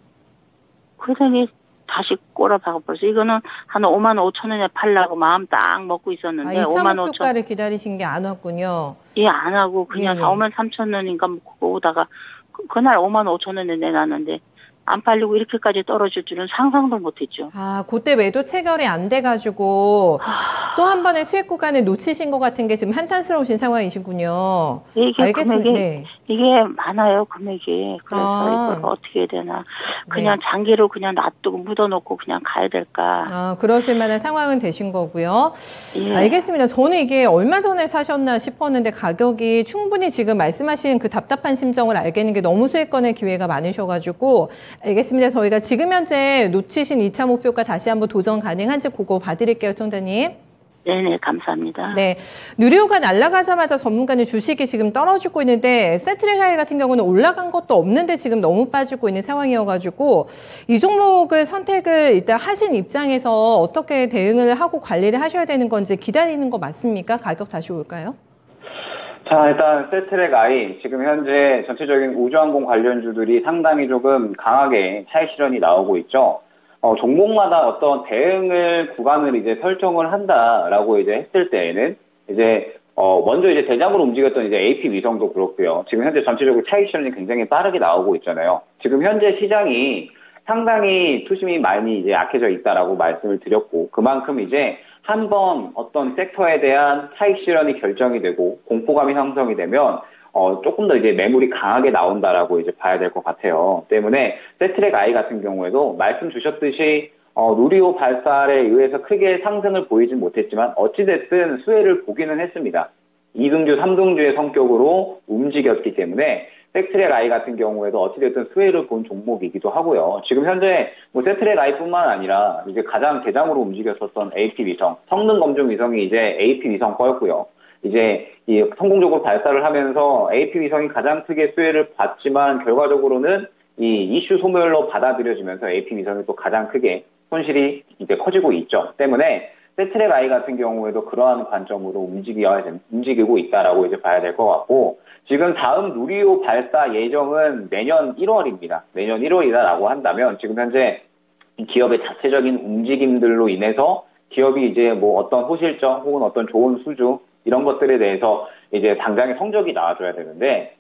그러더니 다시 꼬라박아버려서 이거는 한 5만 5천 원에 팔라고 마음 딱 먹고 있었는데 2차 5만 5천 목표가를 기다리신 게 안 왔군요. 예, 안 하고 그냥 예, 4, 5만 3천 원인가 뭐 그거 오다가 그날 5만 5천 원에 내놨는데 안 팔리고 이렇게까지 떨어질 줄은 상상도 못했죠. 아, 그때 매도 체결이 안 돼가지고 또 한 번의 수익 구간을 놓치신 것 같은 게 지금 한탄스러우신 상황이시군요. 이게 알겠습니다. 금액이 네. 이게 많아요, 금액이. 그래서 이걸 어떻게 해야 되나. 그냥 네. 장기로 그냥 놔두고 묻어놓고 그냥 가야 될까. 아, 그러실 만한 상황은 되신 거고요. 예. 알겠습니다. 저는 이게 얼마 전에 사셨나 싶었는데 가격이 충분히 지금 말씀하신 그 답답한 심정을 알겠는 게 너무 수익권의 기회가 많으셔가지고 알겠습니다. 저희가 지금 현재 놓치신 2차 목표가 다시 한번 도전 가능한지 그거 봐드릴게요, 총장님. 네네, 감사합니다. 네, 누리호가 날아가자마자 전문가는 주식이 지금 떨어지고 있는데 세트랙 아이 같은 경우는 올라간 것도 없는데 지금 너무 빠지고 있는 상황이어가지고 이 종목을 선택을 일단 하신 입장에서 어떻게 대응을 하고 관리를 하셔야 되는 건지 기다리는 거 맞습니까? 가격 다시 올까요? 자, 일단 세트랙 아이 지금 현재 전체적인 우주항공 관련주들이 상당히 조금 강하게 차익 실현이 나오고 있죠. 종목마다 어떤 대응을 구간을 이제 설정을 한다라고 이제 했을 때에는 이제 먼저 이제 대장으로 움직였던 이제 AP 위성도 그렇고요. 지금 현재 전체적으로 차익 실현이 굉장히 빠르게 나오고 있잖아요. 지금 현재 시장이 상당히 투심이 많이 이제 약해져 있다라고 말씀을 드렸고, 그만큼 이제 한번 어떤 섹터에 대한 차익 실현이 결정이 되고 공포감이 형성이 되면 조금 더 이제 매물이 강하게 나온다라고 이제 봐야 될 것 같아요. 때문에 세트랙 아이 같은 경우에도 말씀 주셨듯이 누리호 발사에 의해서 크게 상승을 보이진 못했지만 어찌됐든 수혜를 보기는 했습니다. 2등주, 3등주의 성격으로 움직였기 때문에 세트랙 아이 같은 경우에도 어찌됐든 수혜를 본 종목이기도 하고요. 지금 현재 뭐 세트랙 아이뿐만 아니라 이제 가장 대장으로 움직였었던 AP 위성, 성능 검증 위성이 이제 AP 위성 거였고요. 이제 이 성공적으로 발사를 하면서 AP 위성이 가장 크게 수혜를 봤지만 결과적으로는 이 이슈 소멸로 받아들여지면서 AP 위성이 또 가장 크게 손실이 이제 커지고 있죠. 때문에 세트랙 아이 같은 경우에도 그러한 관점으로 움직이고 있다라고 이제 봐야 될 것 같고, 지금 다음 누리호 발사 예정은 내년 1월입니다. 내년 1월이다라고 한다면 지금 현재 기업의 자체적인 움직임들로 인해서 기업이 이제 뭐 어떤 호실적 혹은 어떤 좋은 수주 이런 것들에 대해서 이제 당장의 성적이 나와줘야 되는데,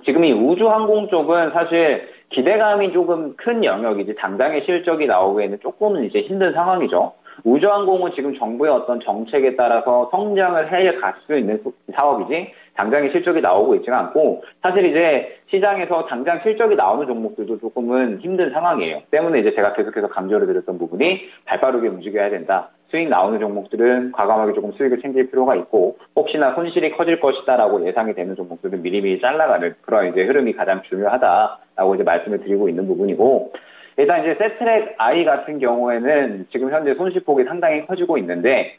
지금 이 우주항공 쪽은 사실 기대감이 조금 큰 영역이지 당장의 실적이 나오기에는 조금은 이제 힘든 상황이죠. 우주항공은 지금 정부의 어떤 정책에 따라서 성장을 해 갈 수 있는 사업이지 당장의 실적이 나오고 있지는 않고, 사실 이제 시장에서 당장 실적이 나오는 종목들도 조금은 힘든 상황이에요. 때문에 이제 제가 계속해서 강조를 드렸던 부분이 발빠르게 움직여야 된다. 수익 나오는 종목들은 과감하게 조금 수익을 챙길 필요가 있고, 혹시나 손실이 커질 것이다라고 예상이 되는 종목들은 미리미리 잘라가는 그런 이제 흐름이 가장 중요하다라고 이제 말씀을 드리고 있는 부분이고, 일단 이제 세트랙 아이 같은 경우에는 지금 현재 손실폭이 상당히 커지고 있는데,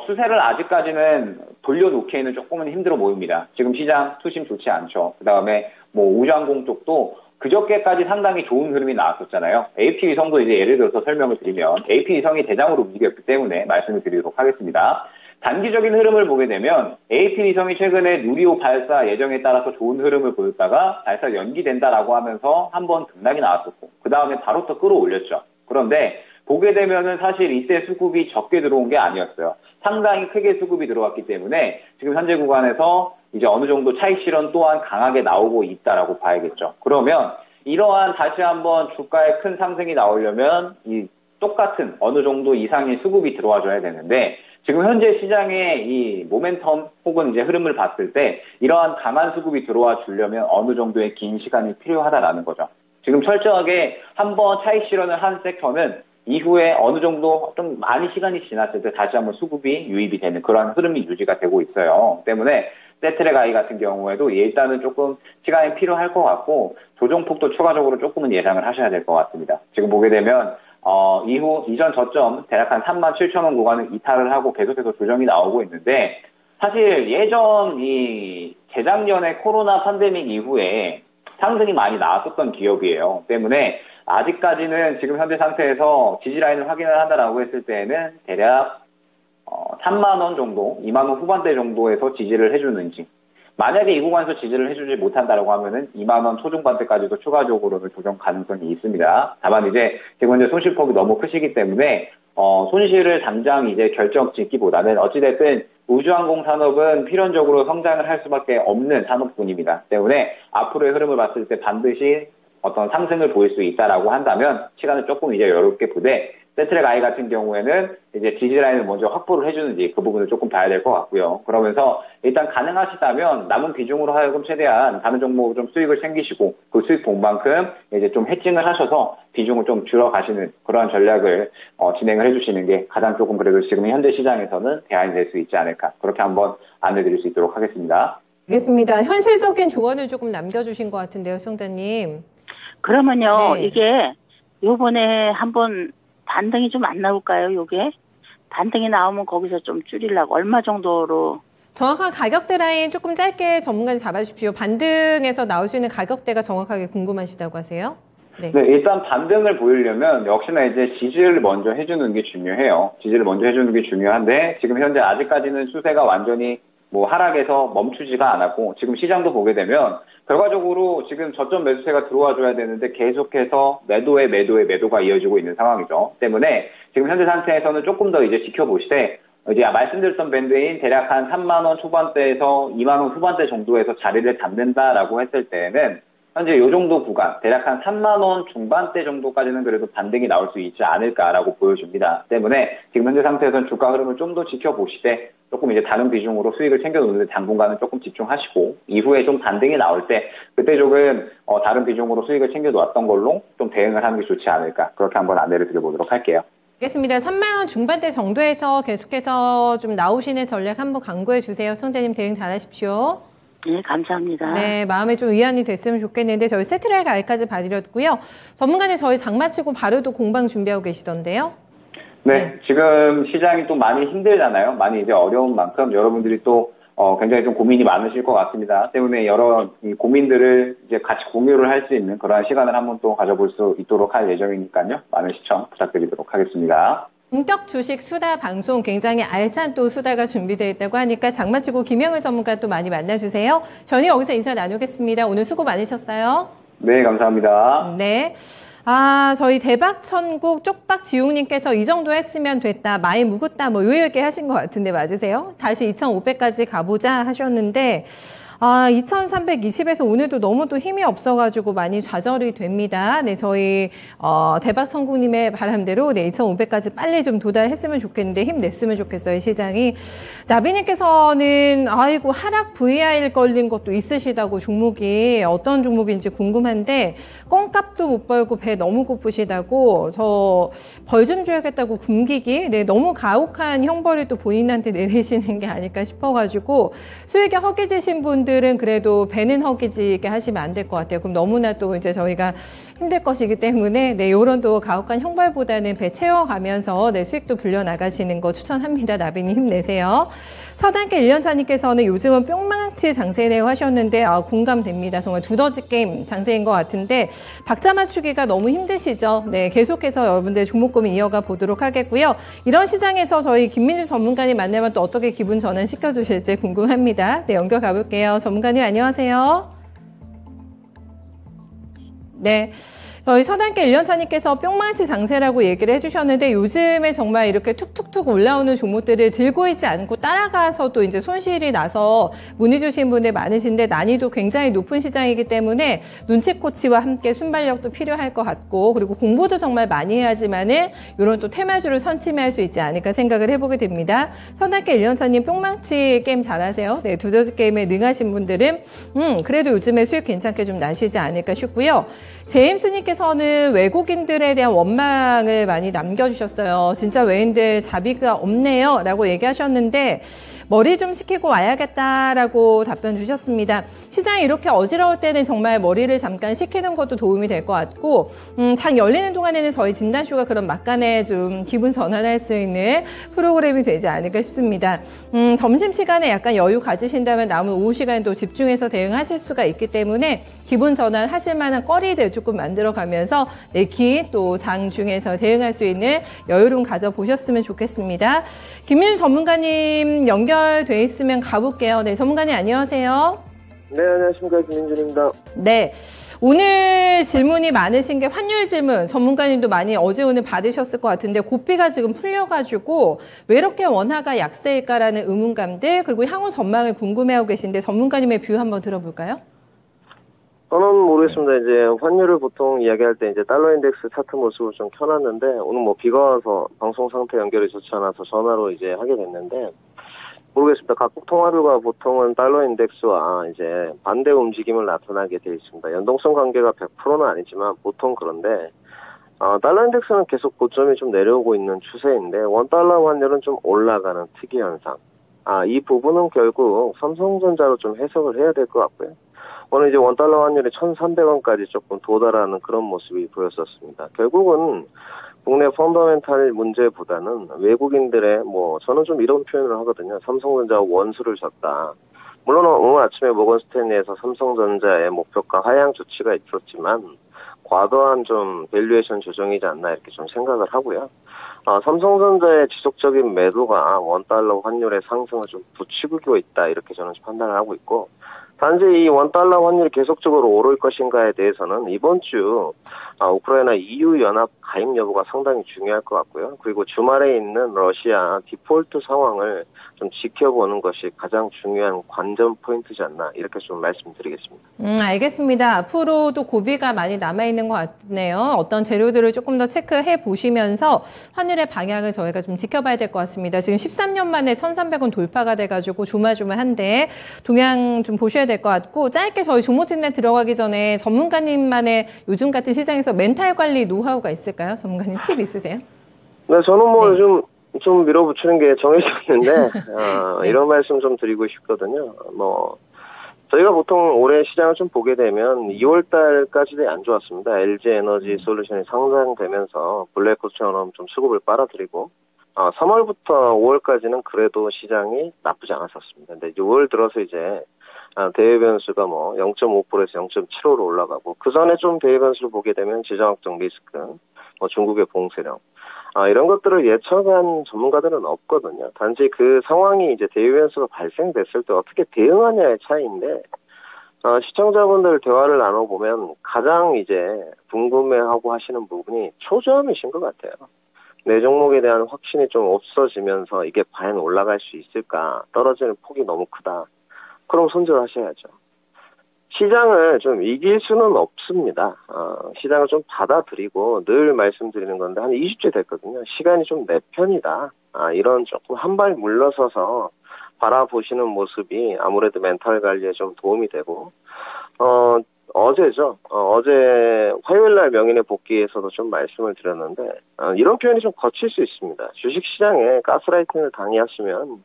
추세를 아직까지는 돌려놓기에는 조금은 힘들어 보입니다. 지금 시장 투심 좋지 않죠. 그 다음에 뭐 우주항공 쪽도 그저께까지 상당히 좋은 흐름이 나왔었잖아요. AP 위성도 이제 예를 들어서 설명을 드리면 AP 위성이 대장으로 움직였기 때문에 말씀을 드리도록 하겠습니다. 단기적인 흐름을 보게 되면 AP 위성이 최근에 누리호 발사 예정에 따라서 좋은 흐름을 보였다가 발사 연기된다라고 하면서 한번 등락이 나왔었고, 그 다음에 바로 또 끌어올렸죠. 그런데 보게 되면은 사실 이때 수급이 적게 들어온 게 아니었어요. 상당히 크게 수급이 들어왔기 때문에 지금 현재 구간에서 이제 어느 정도 차익 실현 또한 강하게 나오고 있다라고 봐야겠죠. 그러면 이러한 다시 한번 주가의 큰 상승이 나오려면 이 똑같은 어느 정도 이상의 수급이 들어와줘야 되는데 지금 현재 시장의 이 모멘텀 혹은 이제 흐름을 봤을 때 이러한 강한 수급이 들어와 주려면 어느 정도의 긴 시간이 필요하다라는 거죠. 지금 철저하게 한번 차익 실현을 한 섹터는 이후에 어느 정도 좀 많이 시간이 지났을 때 다시 한번 수급이 유입이 되는 그러한 흐름이 유지가 되고 있어요. 때문에 세트랙 아이 같은 경우에도 일단은 조금 시간이 필요할 것 같고 조정폭도 추가적으로 조금은 예상을 하셔야 될 것 같습니다. 지금 보게 되면 이전 저점 대략 한 37,000원 구간을 이탈을 하고 계속해서 조정이 나오고 있는데 사실 예전 이 재작년에 코로나 팬데믹 이후에 상승이 많이 나왔었던 기업이에요. 때문에 아직까지는 지금 현재 상태에서 지지라인을 확인을 한다라고 했을 때는 대략 3만 원 정도, 2만 원 후반대 정도에서 지지를 해주는지 만약에 이 구간에서 지지를 해주지 못한다라고 하면은 2만 원 초중반대까지도 추가적으로는 조정 가능성이 있습니다. 다만 이제 지금 현재 손실폭이 너무 크시기 때문에 손실을 당장 이제 결정 짓기보다는 어찌됐든 우주항공 산업은 필연적으로 성장을 할 수밖에 없는 산업군입니다. 때문에 앞으로의 흐름을 봤을 때 반드시 어떤 상승을 보일 수 있다라고 한다면 시간을 조금 이제 여유롭게 보되 세트랙 아이 같은 경우에는 이제 지지라인을 먼저 확보를 해주는지 그 부분을 조금 봐야 될 것 같고요. 그러면서 일단 가능하시다면 남은 비중으로 하여금 최대한 다른 종목을 좀 수익을 챙기시고 그 수익 본만큼 이제 좀 해칭을 하셔서 비중을 좀 줄여가시는 그러한 전략을 진행을 해주시는 게 가장 조금 그래도 지금 현재 시장에서는 대안이 될 수 있지 않을까 그렇게 한번 안내드릴 수 있도록 하겠습니다. 알겠습니다. 현실적인 조언을 조금 남겨주신 것 같은데요, 송대님. 그러면요, 네. 이게 요번에 한번 반등이 좀 안 나올까요, 요게? 반등이 나오면 거기서 좀 줄이려고 얼마 정도로? 정확한 가격대 라인 조금 짧게 전문가님 잡아주십시오. 반등에서 나올 수 있는 가격대가 정확하게 궁금하시다고 하세요? 네. 네, 일단 반등을 보이려면 역시나 이제 지지를 먼저 해주는 게 중요해요. 지지를 먼저 해주는 게 중요한데 지금 현재 아직까지는 추세가 완전히 하락에서 멈추지가 않았고 지금 시장도 보게 되면 결과적으로 지금 저점 매수세가 들어와줘야 되는데 계속해서 매도가 이어지고 있는 상황이죠. 때문에 지금 현재 상태에서는 조금 더 이제 지켜보시되 이제 말씀드렸던 밴드인 대략 한 3만 원 초반대에서 2만 원 후반대 정도에서 자리를 잡는다라고 했을 때는 현재 이 정도 구간, 대략 한 3만 원 중반대 정도까지는 그래도 반등이 나올 수 있지 않을까라고 보여줍니다. 때문에 지금 현재 상태에서는 주가 흐름을 좀 더 지켜보시되 조금 이제 다른 비중으로 수익을 챙겨놓는데 당분간은 조금 집중하시고 이후에 좀 반등이 나올 때 그때 조금 다른 비중으로 수익을 챙겨놓았던 걸로 좀 대응을 하는 게 좋지 않을까 그렇게 한번 안내를 드려보도록 할게요. 알겠습니다. 3만 원 중반대 정도에서 계속해서 좀 나오시는 전략 한번 강구해 주세요. 손대님 대응 잘하십시오. 네, 감사합니다. 네, 마음에 좀 위안이 됐으면 좋겠는데 저희 세트랙 아이까지 봐드렸고요. 전문가님 저희 장마치고 바로 또 공방 준비하고 계시던데요. 네, 지금 시장이 또 많이 힘들잖아요. 많이 이제 어려운 만큼 여러분들이 또 굉장히 좀 고민이 많으실 것 같습니다. 때문에 여러 이 고민들을 이제 같이 공유를 할 수 있는 그러한 시간을 한번 또 가져볼 수 있도록 할 예정이니까요. 많은 시청 부탁드리도록 하겠습니다. 본격 주식 수다 방송 굉장히 알찬 또 수다가 준비되어 있다고 하니까 장마치고 김영을 전문가 또 많이 만나주세요. 저는 여기서 인사 나누겠습니다. 오늘 수고 많으셨어요. 네, 감사합니다. 네. 저희 대박천국 쪽박지웅님께서 이 정도 했으면 됐다. 많이 묵었다. 뭐 요 얘기 하신 것 같은데 맞으세요? 다시 2,500까지 가보자 하셨는데 2,320에서 오늘도 너무 또 힘이 없어가지고 많이 좌절이 됩니다. 네, 저희 대박천국님의 바람대로 2,500까지 빨리 좀 도달했으면 좋겠는데 힘냈으면 좋겠어요, 시장이. 나비님께서는 아이고 하락 VIR 걸린 것도 있으시다고 종목이 어떤 종목인지 궁금한데 껌값도 못 벌고 배 너무 고프시다고 저 벌 좀 줘야겠다고 굶기기 네, 너무 가혹한 형벌을 또 본인한테 내리시는 게 아닐까 싶어가지고 수익이 허기지신 분들은 그래도 배는 허기지게 하시면 안 될 것 같아요. 그럼 너무나 또 이제 저희가 힘들 것이기 때문에 네, 요런 또 가혹한 형벌보다는 배 채워가면서 네, 수익도 불려나가시는 거 추천합니다. 나비님 힘내세요. 서단계 1년차님께서는 요즘은 뿅망치 장세네요 하셨는데 공감됩니다. 정말 두더지 게임 장세인 것 같은데 박자 맞추기가 너무 힘드시죠? 네, 계속해서 여러분들 종목 고민 이어가 보도록 하겠고요. 이런 시장에서 저희 김민주 전문가님 만나면 또 어떻게 기분 전환 시켜주실지 궁금합니다. 네, 연결 가볼게요. 전문가님 안녕하세요. 네. 저희 서단계 1년차님께서 뿅망치 장세라고 얘기를 해주셨는데 요즘에 정말 이렇게 툭툭툭 올라오는 종목들을 들고 있지 않고 따라가서도 이제 손실이 나서 문의 주신 분들 많으신데 난이도 굉장히 높은 시장이기 때문에 눈치 코치와 함께 순발력도 필요할 것 같고 그리고 공부도 정말 많이 해야지만은 이런 또 테마주를 선취할 수 있지 않을까 생각을 해보게 됩니다. 서단계 1년차님 뿅망치 게임 잘하세요. 네, 두더지 게임에 능하신 분들은 그래도 요즘에 수익 괜찮게 좀 나시지 않을까 싶고요. 제임스님께서는 외국인들에 대한 원망을 많이 남겨주셨어요. 진짜 외인들 자비가 없네요 라고 얘기하셨는데 머리 좀 식히고 와야겠다라고 답변 주셨습니다. 시장이 이렇게 어지러울 때는 정말 머리를 잠깐 식히는 것도 도움이 될 것 같고 장 열리는 동안에는 저희 진단쇼가 그런 막간에 좀 기분 전환할 수 있는 프로그램이 되지 않을까 싶습니다. 점심시간에 약간 여유 가지신다면 남은 오후 시간에 또 집중해서 대응하실 수가 있기 때문에 기분 전환 하실 만한 거리들 조금 만들어가면서 내키 또 장 중에서 대응할 수 있는 여유로움 가져보셨으면 좋겠습니다. 김민우 전문가님 연결돼 있으면 가볼게요. 네, 전문가님 안녕하세요. 네, 안녕하십니까. 김민준입니다. 네. 오늘 질문이 많으신 게 환율 질문 전문가님도 많이 어제 오늘 받으셨을 것 같은데 고삐가 지금 풀려가지고 왜 이렇게 원화가 약세일까라는 의문감들 그리고 향후 전망을 궁금해하고 계신데 전문가님의 뷰 한번 들어볼까요? 저는 모르겠습니다. 이제 환율을 보통 이야기할 때 이제 달러 인덱스 차트 모습을 좀 켜놨는데 오늘 뭐 비가 와서 방송 상태 연결이 좋지 않아서 전화로 이제 하게 됐는데 모르겠습니다. 각국 통화류가 보통은 달러 인덱스와 이제 반대 움직임을 나타나게 되어 있습니다. 연동성 관계가 100%는 아니지만 보통 그런데 달러 인덱스는 계속 고점이 좀 내려오고 있는 추세인데 원달러 환율은 좀 올라가는 특이 현상. 이 부분은 결국 삼성전자로 좀 해석을 해야 될 것 같고요. 오늘 이제 원달러 환율이 1,300원까지 조금 도달하는 그런 모습이 보였었습니다. 결국은 국내 펀더멘탈 문제보다는 외국인들의 저는 좀 이런 표현을 하거든요. 삼성전자 원수를 졌다. 물론 오늘 아침에 모건스탠리에서 삼성전자의 목표가 하향 조치가 있었지만 과도한 좀 밸류에이션 조정이지 않나 이렇게 좀 생각을 하고요. 삼성전자의 지속적인 매도가 원달러 환율의 상승을 좀 부추기고 있다 이렇게 저는 판단을 하고 있고 단지 이 원달러 환율이 계속적으로 오를 것인가에 대해서는 이번 주 우크라이나 EU 연합 가입 여부가 상당히 중요할 것 같고요. 그리고 주말에 있는 러시아 디폴트 상황을 좀 지켜보는 것이 가장 중요한 관전 포인트지 않나 이렇게 좀 말씀드리겠습니다. 알겠습니다. 앞으로도 고비가 많이 남아있는 것 같네요. 어떤 재료들을 조금 더 체크해 보시면서 환율의 방향을 저희가 좀 지켜봐야 될 것 같습니다. 지금 13년 만에 1,300원 돌파가 돼가지고 조마조마한데 동향 좀 보셔야 될 것 같고 짧게 저희 종목진단 들어가기 전에 전문가님만의 요즘 같은 시장에서 멘탈 관리 노하우가 있을까요? 전문가님 팁 있으세요? 네, 저는 요즘 좀 밀어붙이는 게 정해져 있는데 네. 이런 말씀 좀 드리고 싶거든요. 저희가 보통 올해 시장을 좀 보게 되면 2월 달까지도 안 좋았습니다. LG 에너지 솔루션이 상장되면서 블랙호처럼 좀 수급을 빨아들이고 3월부터 5월까지는 그래도 시장이 나쁘지 않았었습니다. 근데 6월 들어서 이제 대외 변수가 0.5%에서 0.75로 올라가고 그 전에 좀 대외 변수를 보게 되면 지정학적 리스크, 중국의 봉쇄령 이런 것들을 예측한 전문가들은 없거든요. 단지 그 상황이 이제 대외 변수가 발생됐을 때 어떻게 대응하냐의 차이인데 시청자분들 대화를 나눠보면 가장 이제 궁금해하고 하시는 부분이 초저항이신 것 같아요. 내 종목에 대한 확신이 좀 없어지면서 이게 과연 올라갈 수 있을까? 떨어지는 폭이 너무 크다. 그럼 손절하셔야죠. 시장을 좀 이길 수는 없습니다. 시장을 좀 받아들이고 늘 말씀드리는 건데 한 20주 됐거든요. 시간이 좀 내 편이다. 이런 조금 한 발 물러서서 바라보시는 모습이 아무래도 멘탈 관리에 좀 도움이 되고 어제죠. 어제 화요일날 명인의 복귀에서도 좀 말씀을 드렸는데 이런 표현이 좀 거칠 수 있습니다. 주식시장에 가스라이팅을 당하시면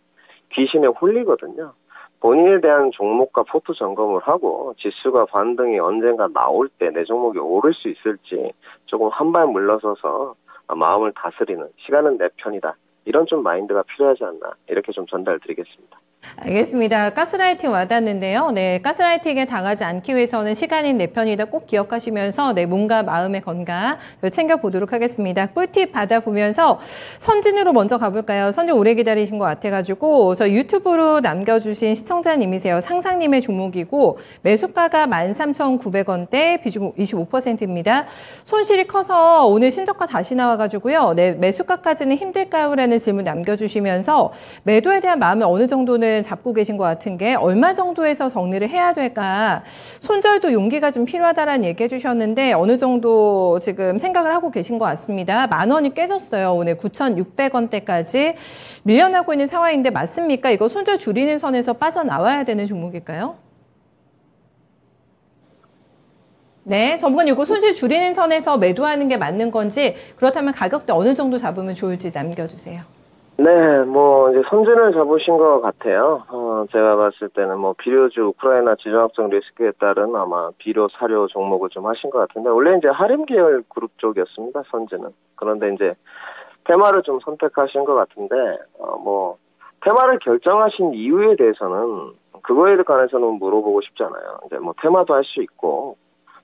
귀신에 홀리거든요. 본인에 대한 종목과 포트 점검을 하고 지수가 반등이 언젠가 나올 때 내 종목이 오를 수 있을지 조금 한 발 물러서서 마음을 다스리는 시간은 내 편이다. 이런 좀 마인드가 필요하지 않나 이렇게 좀 전달드리겠습니다. 알겠습니다. 가스라이팅 와닿는데요. 네, 가스라이팅에 당하지 않기 위해서는 시간인 내 편이다 꼭 기억하시면서 네, 몸과 마음의 건강 챙겨보도록 하겠습니다. 꿀팁 받아보면서 선진으로 먼저 가볼까요? 선진 오래 기다리신 것 같아가지고 저 유튜브로 남겨주신 시청자님이세요. 상상님의 종목이고 매수가가 13,900원대, 비중 25%입니다. 손실이 커서 오늘 신저가 다시 나와가지고요. 네, 매수가까지는 힘들까요? 라는 질문 남겨주시면서 매도에 대한 마음을 어느 정도는 잡고 계신 것 같은 게 얼마 정도에서 정리를 해야 될까? 손절도 용기가 좀 필요하다라는 얘기 해주셨는데 어느 정도 지금 생각을 하고 계신 것 같습니다. 10,000원이 깨졌어요. 오늘 9,600원대까지 밀려나고 있는 상황인데 맞습니까? 이거 손절 줄이는 선에서 빠져나와야 되는 종목일까요? 네, 전문가님 이거 손실 줄이는 선에서 매도하는 게 맞는 건지 그렇다면 가격대 어느 정도 잡으면 좋을지 남겨주세요. 네, 뭐, 이제 선진을 잡으신 것 같아요. 제가 봤을 때는 뭐, 비료주, 우크라이나 지정학적 리스크에 따른 아마 비료, 사료 종목을 좀 하신 것 같은데, 원래 이제 하림 계열 그룹 쪽이었습니다, 선진은. 그런데 이제, 테마를 좀 선택하신 것 같은데, 뭐, 테마를 결정하신 이유에 대해서는, 그거에 관해서는 물어보고 싶잖아요. 이제 뭐, 테마도 할 수 있고,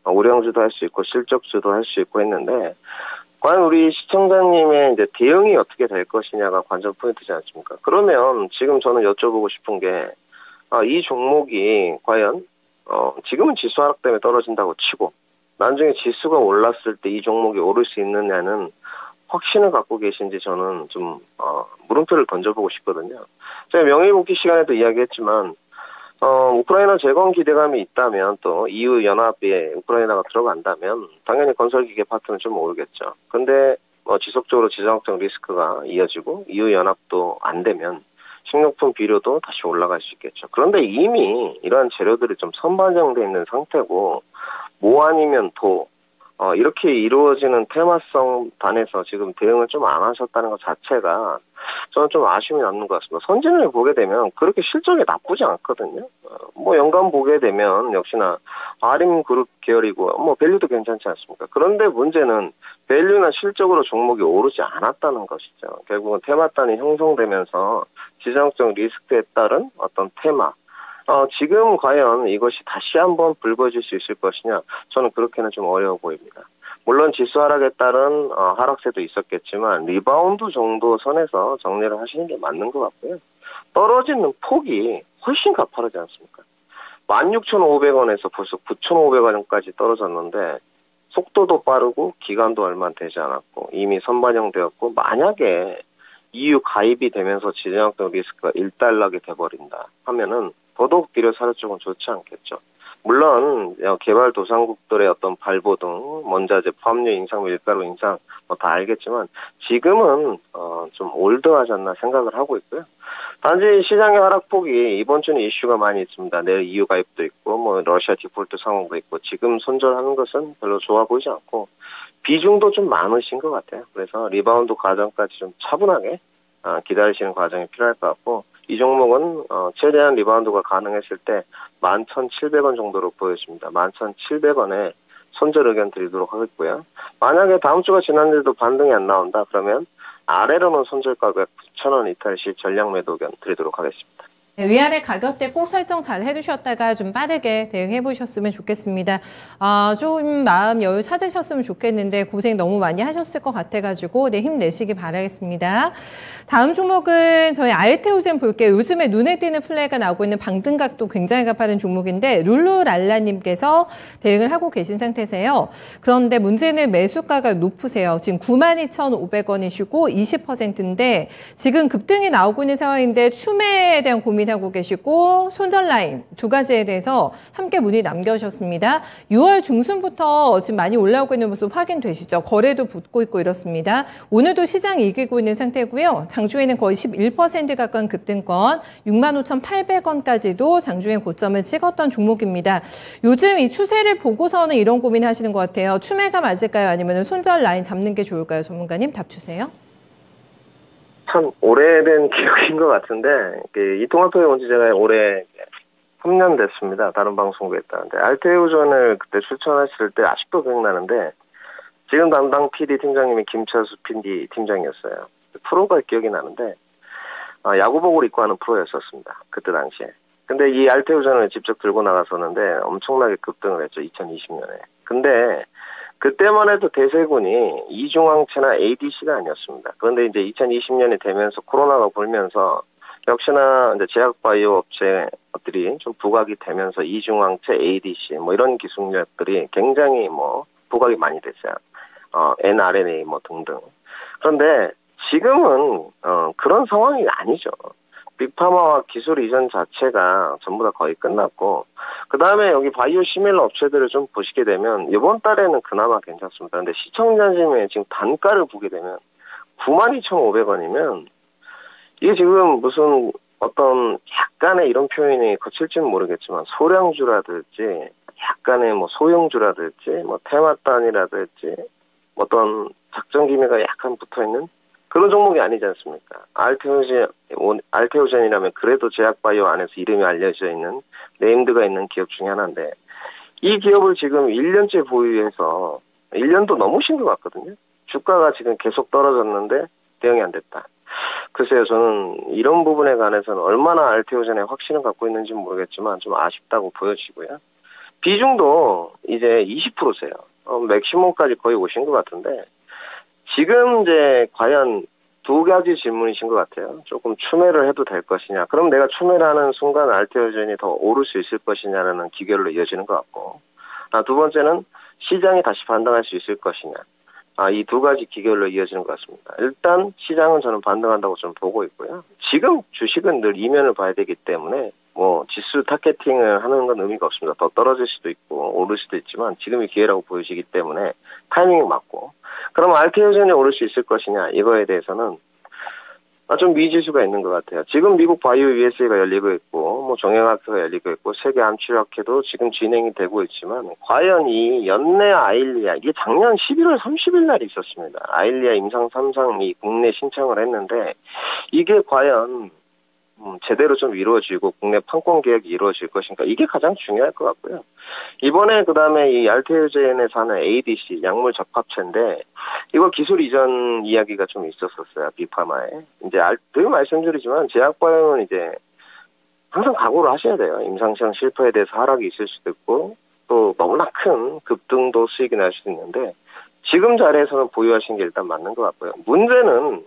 우량주도 할 수 있고, 실적주도 할 수 있고 했는데, 과연 우리 시청자님의 이제 대응이 어떻게 될 것이냐가 관전 포인트지 않습니까? 그러면 지금 저는 여쭤보고 싶은 게, 이 종목이 과연, 지금은 지수 하락 때문에 떨어진다고 치고, 나중에 지수가 올랐을 때 이 종목이 오를 수 있느냐는 확신을 갖고 계신지 저는 좀, 물음표를 던져보고 싶거든요. 제가 명예복귀 시간에도 이야기했지만, 우크라이나 재건 기대감이 있다면 또 EU 연합에 우크라이나가 들어간다면 당연히 건설기계 파트는 좀 오르겠죠. 근데 지속적으로 지정학적 리스크가 이어지고 EU 연합도 안 되면 식료품 비료도 다시 올라갈 수 있겠죠. 그런데 이미 이러한 재료들이 좀 선반영되어 있는 상태고 뭐 아니면 도 이렇게 이루어지는 테마성 단에서 지금 대응을 좀 안 하셨다는 것 자체가 저는 좀 아쉬움이 남는 것 같습니다. 선진을 보게 되면 그렇게 실적이 나쁘지 않거든요. 뭐 연간 보게 되면 역시나 하림 그룹 계열이고 뭐 밸류도 괜찮지 않습니까? 그런데 문제는 밸류나 실적으로 종목이 오르지 않았다는 것이죠. 결국은 테마단이 형성되면서 지정학적 리스크에 따른 어떤 테마 지금 과연 이것이 다시 한번 불거질 수 있을 것이냐? 저는 그렇게는 좀 어려워 보입니다. 물론 지수 하락에 따른 하락세도 있었겠지만 리바운드 정도 선에서 정리를 하시는 게 맞는 것 같고요. 떨어지는 폭이 훨씬 가파르지 않습니까? 16,500원에서 벌써 9,500원까지 떨어졌는데 속도도 빠르고 기간도 얼마 되지 않았고 이미 선반영되었고 만약에 EU 가입이 되면서 지정학적 리스크가 일단락이 돼버린다 하면은 더더욱 비료 사료 쪽은 좋지 않겠죠. 물론 개발도상국들의 어떤 발보등, 원자재, 포함료 인상, 밀가루 인상 뭐 다 알겠지만 지금은 좀 올드하지 않나 생각을 하고 있고요. 단지 시장의 하락폭이 이번 주는 이슈가 많이 있습니다. 내일 EU 가입도 있고 뭐 러시아 디폴트 상황도 있고 지금 손절하는 것은 별로 좋아 보이지 않고 비중도 좀 많으신 것 같아요. 그래서 리바운드 과정까지 좀 차분하게 기다리시는 과정이 필요할 것 같고 이 종목은 최대한 리바운드가 가능했을 때 11,700원 정도로 보여집니다. 11,700원에 손절 의견 드리도록 하겠고요. 만약에 다음 주가 지난주에도 반등이 안 나온다 그러면 아래로는 손절 가격 9,000원 이탈 시 전량 매도 의견 드리도록 하겠습니다. 네, 위아래 가격대 꼭 설정 잘 해주셨다가 좀 빠르게 대응해 보셨으면 좋겠습니다. 좀 마음 여유 찾으셨으면 좋겠는데 고생 너무 많이 하셨을 것 같아가지고 네, 힘내시기 바라겠습니다. 다음 종목은 저희 알테오젠 볼게요. 요즘에 눈에 띄는 플레이가 나오고 있는 방등각도 굉장히 가파른 종목인데 룰루랄라님께서 대응을 하고 계신 상태세요. 그런데 문제는 매수가가 높으세요. 지금 92,500원이시고 20%인데 지금 급등이 나오고 있는 상황인데 추매에 대한 고민하고 계시고 손절 라인 두 가지에 대해서 함께 문의 남겨주셨습니다. 6월 중순부터 지금 많이 올라오고 있는 모습 확인되시죠? 거래도 붙고 있고 이렇습니다. 오늘도 시장이 이기고 있는 상태고요. 장중에는 거의 11% 가까운 급등권 65,800원까지도 장중에 고점을 찍었던 종목입니다. 요즘 이 추세를 보고서는 이런 고민하시는 것 같아요. 추매가 맞을까요? 아니면 손절 라인 잡는 게 좋을까요? 전문가님 답 주세요. 참 오래된 기억인 것 같은데 이통화토에 온 지 제가 올해 3년 됐습니다. 다른 방송국에 있다는데 알테오전을 그때 출전했을 때 아직도 기억나는데 지금 담당 PD 팀장님이 김철수 PD 팀장이었어요. 프로가 기억이 나는데 야구복을 입고 하는 프로였었습니다. 그때 당시에. 근데 이 알테오전을 직접 들고 나갔었는데 엄청나게 급등을 했죠. 2020년에. 근데 그때만 해도 대세군이 이중항체나 ADC가 아니었습니다. 그런데 이제 2020년이 되면서 코로나가 불면서 역시나 이제 제약바이오 업체들이 좀 부각이 되면서 이중항체, ADC 뭐 이런 기술력들이 굉장히 뭐 부각이 많이 됐어요. mRNA 뭐 등등. 그런데 지금은 그런 상황이 아니죠. 빅파마와 기술 이전 자체가 전부 다 거의 끝났고, 그 다음에 여기 바이오 시밀러 업체들을 좀 보시게 되면 이번 달에는 그나마 괜찮습니다. 근데 시청자님의 지금 단가를 보게 되면 92,500원이면 이게 지금 무슨 어떤 약간의 이런 표현이 거칠지는 모르겠지만 소량주라든지 약간의 뭐 소형주라든지 뭐 테마단이라든지 어떤 작전 기미가 약간 붙어있는 그런 종목이 아니지 않습니까? 알테오젠이라면 그래도 제약바이오 안에서 이름이 알려져 있는 네임드가 있는 기업 중에 하나인데 이 기업을 지금 1년째 보유해서 1년도 넘으신 것 같거든요. 주가가 지금 계속 떨어졌는데 대응이 안 됐다. 글쎄요, 저는 이런 부분에 관해서는 얼마나 알테오젠에 확신을 갖고 있는지 모르겠지만 좀 아쉽다고 보여지고요. 비중도 이제 20%세요. 맥시멈까지 거의 오신 것 같은데 지금 이제 과연 두 가지 질문이신 것 같아요. 조금 추매를 해도 될 것이냐. 그럼 내가 추매를 하는 순간 알테오젠이 더 오를 수 있을 것이냐라는 기결로 이어지는 것 같고, 두 번째는 시장이 다시 반등할 수 있을 것이냐. 이 두 가지 기결로 이어지는 것 같습니다. 일단 시장은 저는 반등한다고 좀 보고 있고요. 지금 주식은 늘 이면을 봐야 되기 때문에 뭐 지수 타겟팅을 하는 건 의미가 없습니다. 더 떨어질 수도 있고 오를 수도 있지만 지금이 기회라고 보여지기 때문에 타이밍이 맞고, 그럼 알테오젠이 오를 수 있을 것이냐 이거에 대해서는 좀 미지수가 있는 것 같아요. 지금 미국 바이오 USA가 열리고 있고 뭐 정형학회가 열리고 있고 세계 암치료학회도 지금 진행이 되고 있지만 과연 이 연내 아일리아 이게 작년 11월 30일 날 있었습니다. 아일리아 임상 3상 이 국내 신청을 했는데 이게 과연 제대로 좀 이루어지고 국내 판권 계약이 이루어질 것인가 이게 가장 중요할 것 같고요. 이번에 그다음에 이 알테오젠에서 하는 ADC 약물 적합체인데 이거 기술 이전 이야기가 좀 있었었어요. 빅파마에. 이제 늘 말씀드리지만 제약바이오는 이제 항상 각오를 하셔야 돼요. 임상시험 실패에 대해서 하락이 있을 수도 있고 또 너무나 큰 급등도 수익이 날 수도 있는데 지금 자리에서는 보유하신 게 일단 맞는 것 같고요. 문제는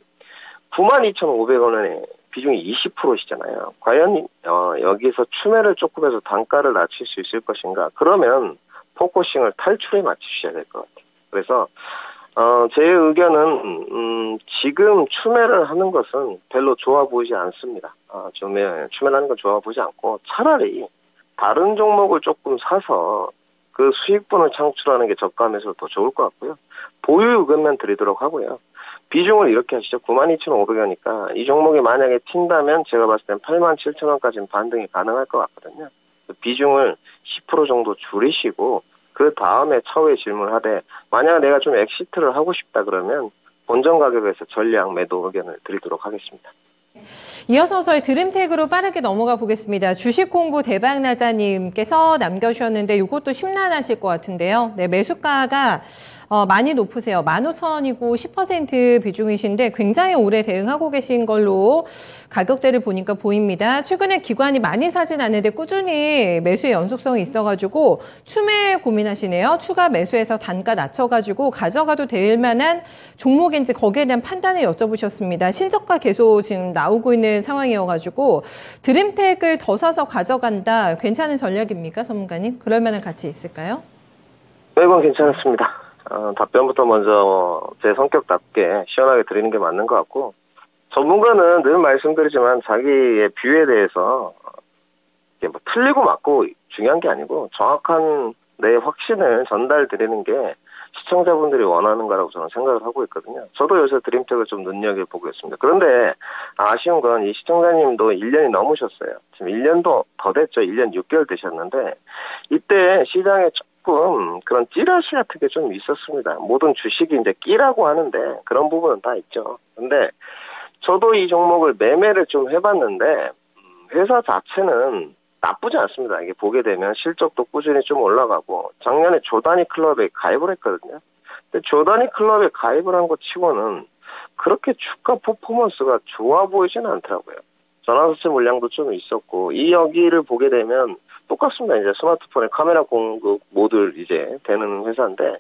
92,500원에 비중이 20%시잖아요. 과연 여기서 추매를 조금 해서 단가를 낮출 수 있을 것인가? 그러면 포커싱을 탈출에 맞추셔야 될 것 같아요. 그래서 제 의견은 지금 추매를 하는 것은 별로 좋아 보이지 않습니다. 추매를 하는 건 좋아 보이지 않고 차라리 다른 종목을 조금 사서 그 수익분을 창출하는 게 저가하면서 더 좋을 것 같고요. 보유 의견만 드리도록 하고요. 비중을 이렇게 하시죠. 92,500원이니까 이 종목이 만약에 튄다면 제가 봤을 땐 87,000원까지는 반등이 가능할 것 같거든요. 비중을 10% 정도 줄이시고 그 다음에 차후에 질문하되 만약 내가 좀 엑시트를 하고 싶다 그러면 본전 가격에서 전량 매도 의견을 드리도록 하겠습니다. 이어서 저희 드림텍으로 빠르게 넘어가 보겠습니다. 주식 공부 대박나자님께서 남겨주셨는데 이것도 심란하실 것 같은데요. 네, 매수가가 많이 높으세요. 15,000원이고 10% 비중이신데 굉장히 오래 대응하고 계신 걸로 가격대를 보니까 보입니다. 최근에 기관이 많이 사진 않는데 꾸준히 매수의 연속성이 있어가지고 추매 고민하시네요. 추가 매수해서 단가 낮춰가지고 가져가도 될 만한 종목인지 거기에 대한 판단을 여쭤보셨습니다. 신저가 계속 지금 나오고 있는 상황이어가지고 드림텍을 더 사서 가져간다. 괜찮은 전략입니까, 전문가님? 그럴 만한 가치 있을까요? 이건 괜찮습니다. 답변부터 먼저 제 성격답게 시원하게 드리는 게 맞는 것 같고, 전문가는 늘 말씀드리지만 자기의 뷰에 대해서 이게 뭐 틀리고 맞고 중요한 게 아니고 정확한 내 확신을 전달드리는 게 시청자분들이 원하는 거라고 저는 생각을 하고 있거든요. 저도 요새 드림텍을 좀 눈여겨보고 있습니다. 그런데 아쉬운 건 이 시청자님도 1년이 넘으셨어요. 지금 1년도 더 됐죠. 1년 6개월 되셨는데 이때 시장에 조금 그런 찌라시 같은 게 좀 있었습니다. 모든 주식이 이제 끼라고 하는데 그런 부분은 다 있죠. 근데 저도 이 종목을 매매를 좀 해봤는데 회사 자체는 나쁘지 않습니다. 이게 보게 되면 실적도 꾸준히 좀 올라가고 작년에 조단위 클럽에 가입을 했거든요. 근데 조단위 클럽에 가입을 한 것 치고는 그렇게 주가 퍼포먼스가 좋아 보이지는 않더라고요. 전환수치 물량도 좀 있었고, 이 여기를 보게 되면 똑같습니다. 이제 스마트폰에 카메라 공급 모듈 이제 되는 회사인데,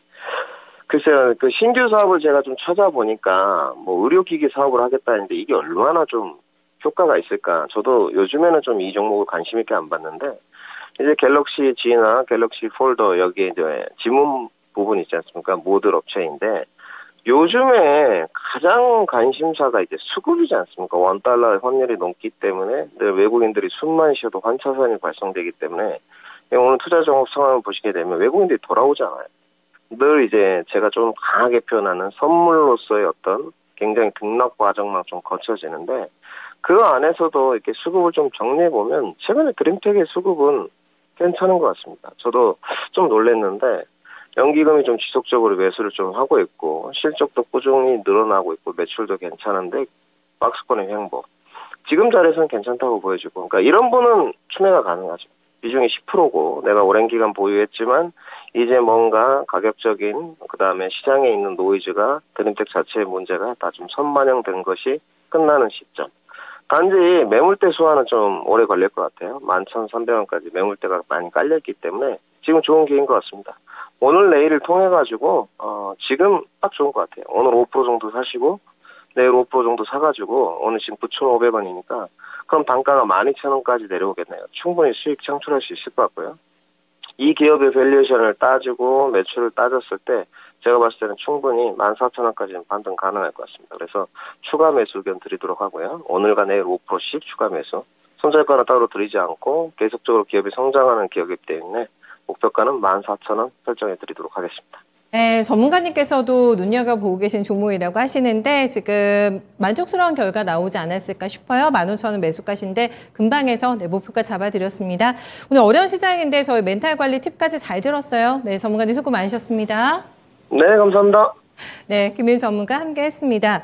글쎄요, 그 신규 사업을 제가 좀 찾아보니까 뭐 의료기기 사업을 하겠다는데 이게 얼마나 좀 효과가 있을까. 저도 요즘에는 좀 이 종목을 관심 있게 안 봤는데, 이제 갤럭시 G나 갤럭시 폴더 여기에 이제 지문 부분 있지 않습니까? 모듈 업체인데, 요즘에 가장 관심사가 이제 수급이지 않습니까? $1 환율이 높기 때문에 늘 외국인들이 숨만 쉬어도 환차선이 발생되기 때문에 오늘 투자 종목 상황을 보시게 되면 외국인들이 돌아오잖아요. 늘 이제 제가 좀 강하게 표현하는 선물로서의 어떤 굉장히 등락 과정만 좀 거쳐지는데, 그 안에서도 이렇게 수급을 좀 정리해보면 최근에 드림텍의 수급은 괜찮은 것 같습니다. 저도 좀 놀랐는데, 연기금이 좀 지속적으로 매수를 좀 하고 있고, 실적도 꾸준히 늘어나고 있고, 매출도 괜찮은데, 박스권의 횡보. 지금 자리에서는 괜찮다고 보여지고, 그러니까 이런 분은 추매가 가능하죠. 비중이 10%고, 내가 오랜 기간 보유했지만, 이제 뭔가 가격적인, 그 다음에 시장에 있는 노이즈가, 드림텍 자체의 문제가 다 좀 선반영된 것이 끝나는 시점. 단지 매물대 수화는 좀 오래 걸릴 것 같아요. 11,300원까지 매물대가 많이 깔려있기 때문에 지금 좋은 기회인 것 같습니다. 오늘 내일을 통해가지고 지금 딱 좋은 것 같아요. 오늘 5% 정도 사시고 내일 5% 정도 사가지고 오늘 지금 9,500원이니까 그럼 단가가 12,000원까지 내려오겠네요. 충분히 수익 창출할 수 있을 것 같고요. 이 기업의 밸류에이션을 따지고 매출을 따졌을 때 제가 봤을 때는 충분히 14,000원까지는 반등 가능할 것 같습니다. 그래서 추가 매수 의견 드리도록 하고요. 오늘과 내일 5%씩 추가 매수. 손절가는 따로 드리지 않고 계속적으로 기업이 성장하는 기업이기 때문에 목표가는 14,000원 설정해 드리도록 하겠습니다. 네, 전문가님께서도 눈여겨보고 계신 종목이라고 하시는데 지금 만족스러운 결과 나오지 않았을까 싶어요. 15,000원 매수가신데 금방에서 네, 목표가 잡아드렸습니다. 오늘 어려운 시장인데 저희 멘탈 관리 팁까지 잘 들었어요. 네, 전문가님 수고 많으셨습니다. 네, 감사합니다. 네, 김일 전문가 함께 했습니다.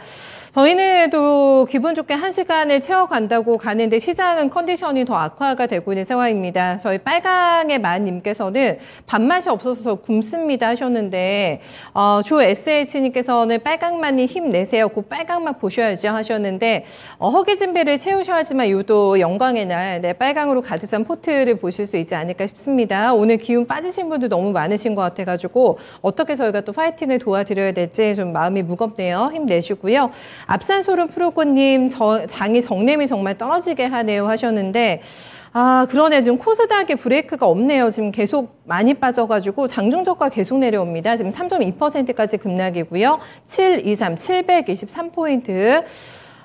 저희는 또 기분 좋게 1시간을 채워간다고 가는데 시장은 컨디션이 더 악화가 되고 있는 상황입니다. 저희 빨강의 만님께서는 밥맛이 없어서 굶습니다 하셨는데 조 SH님께서는 빨강만이 힘내세요. 그 빨강만 보셔야죠 하셨는데 허기진 배를 채우셔야지만 유도 영광의 날 네, 빨강으로 가득 찬 포트를 보실 수 있지 않을까 싶습니다. 오늘 기운 빠지신 분들 너무 많으신 것 같아가지고 어떻게 저희가 또 파이팅을 도와드려야 될지 좀 마음이 무겁네요. 힘내시고요. 앞산소름 프로코님 장이 정냄이 정말 떨어지게 하네요 하셨는데 그러네. 지금 코스닥에 브레이크가 없네요. 지금 계속 많이 빠져가지고 장중저가 계속 내려옵니다. 지금 3.2%까지 급락이고요. 723, 723포인트.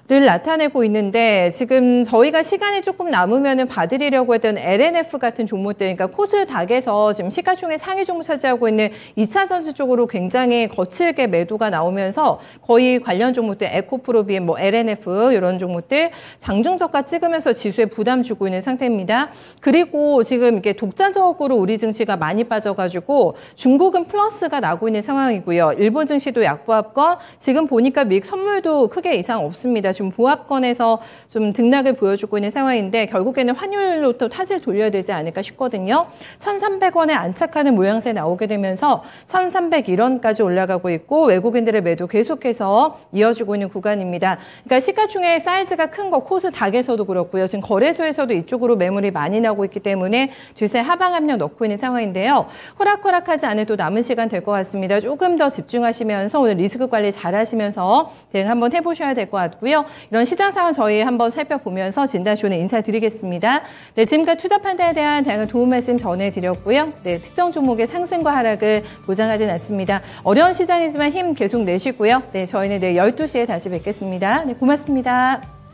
를 나타내고 있는데 지금 저희가 시간이 조금 남으면 봐드리려고 했던 LNF 같은 종목들, 그러니까 코스닥에서 지금 시가총액 상위 종목 차지하고 있는 2차 전지 쪽으로 굉장히 거칠게 매도가 나오면서 거의 관련 종목들 에코프로비엠, 뭐 LNF 이런 종목들 장중저가 찍으면서 지수에 부담 주고 있는 상태입니다. 그리고 지금 이게 독자적으로 우리 증시가 많이 빠져가지고 중국은 플러스가 나고 있는 상황이고요. 일본 증시도 약보합권, 지금 보니까 미국 선물도 크게 이상 없습니다. 지금 보합권에서 좀 등락을 보여주고 있는 상황인데 결국에는 환율로 또 탓을 돌려야 되지 않을까 싶거든요. 1,300원에 안착하는 모양새 나오게 되면서 1,301원까지 올라가고 있고 외국인들의 매도 계속해서 이어지고 있는 구간입니다. 그러니까 시가총액 사이즈가 큰 거 코스닥에서도 그렇고요. 지금 거래소에서도 이쪽으로 매물이 많이 나오고 있기 때문에 주세 하방 압력 넣고 있는 상황인데요. 호락호락하지 않을 또 남은 시간 될 것 같습니다. 조금 더 집중하시면서 오늘 리스크 관리 잘 하시면서 대응 한번 해보셔야 될 것 같고요. 이런 시장 상황 저희 한번 살펴보면서 진단쇼는 인사드리겠습니다. 네, 지금까지 투자 판단에 대한 다양한 도움 말씀 전해드렸고요. 네, 특정 종목의 상승과 하락을 보장하진 않습니다. 어려운 시장이지만 힘 계속 내시고요. 네, 저희는 내일 12시에 다시 뵙겠습니다. 네, 고맙습니다.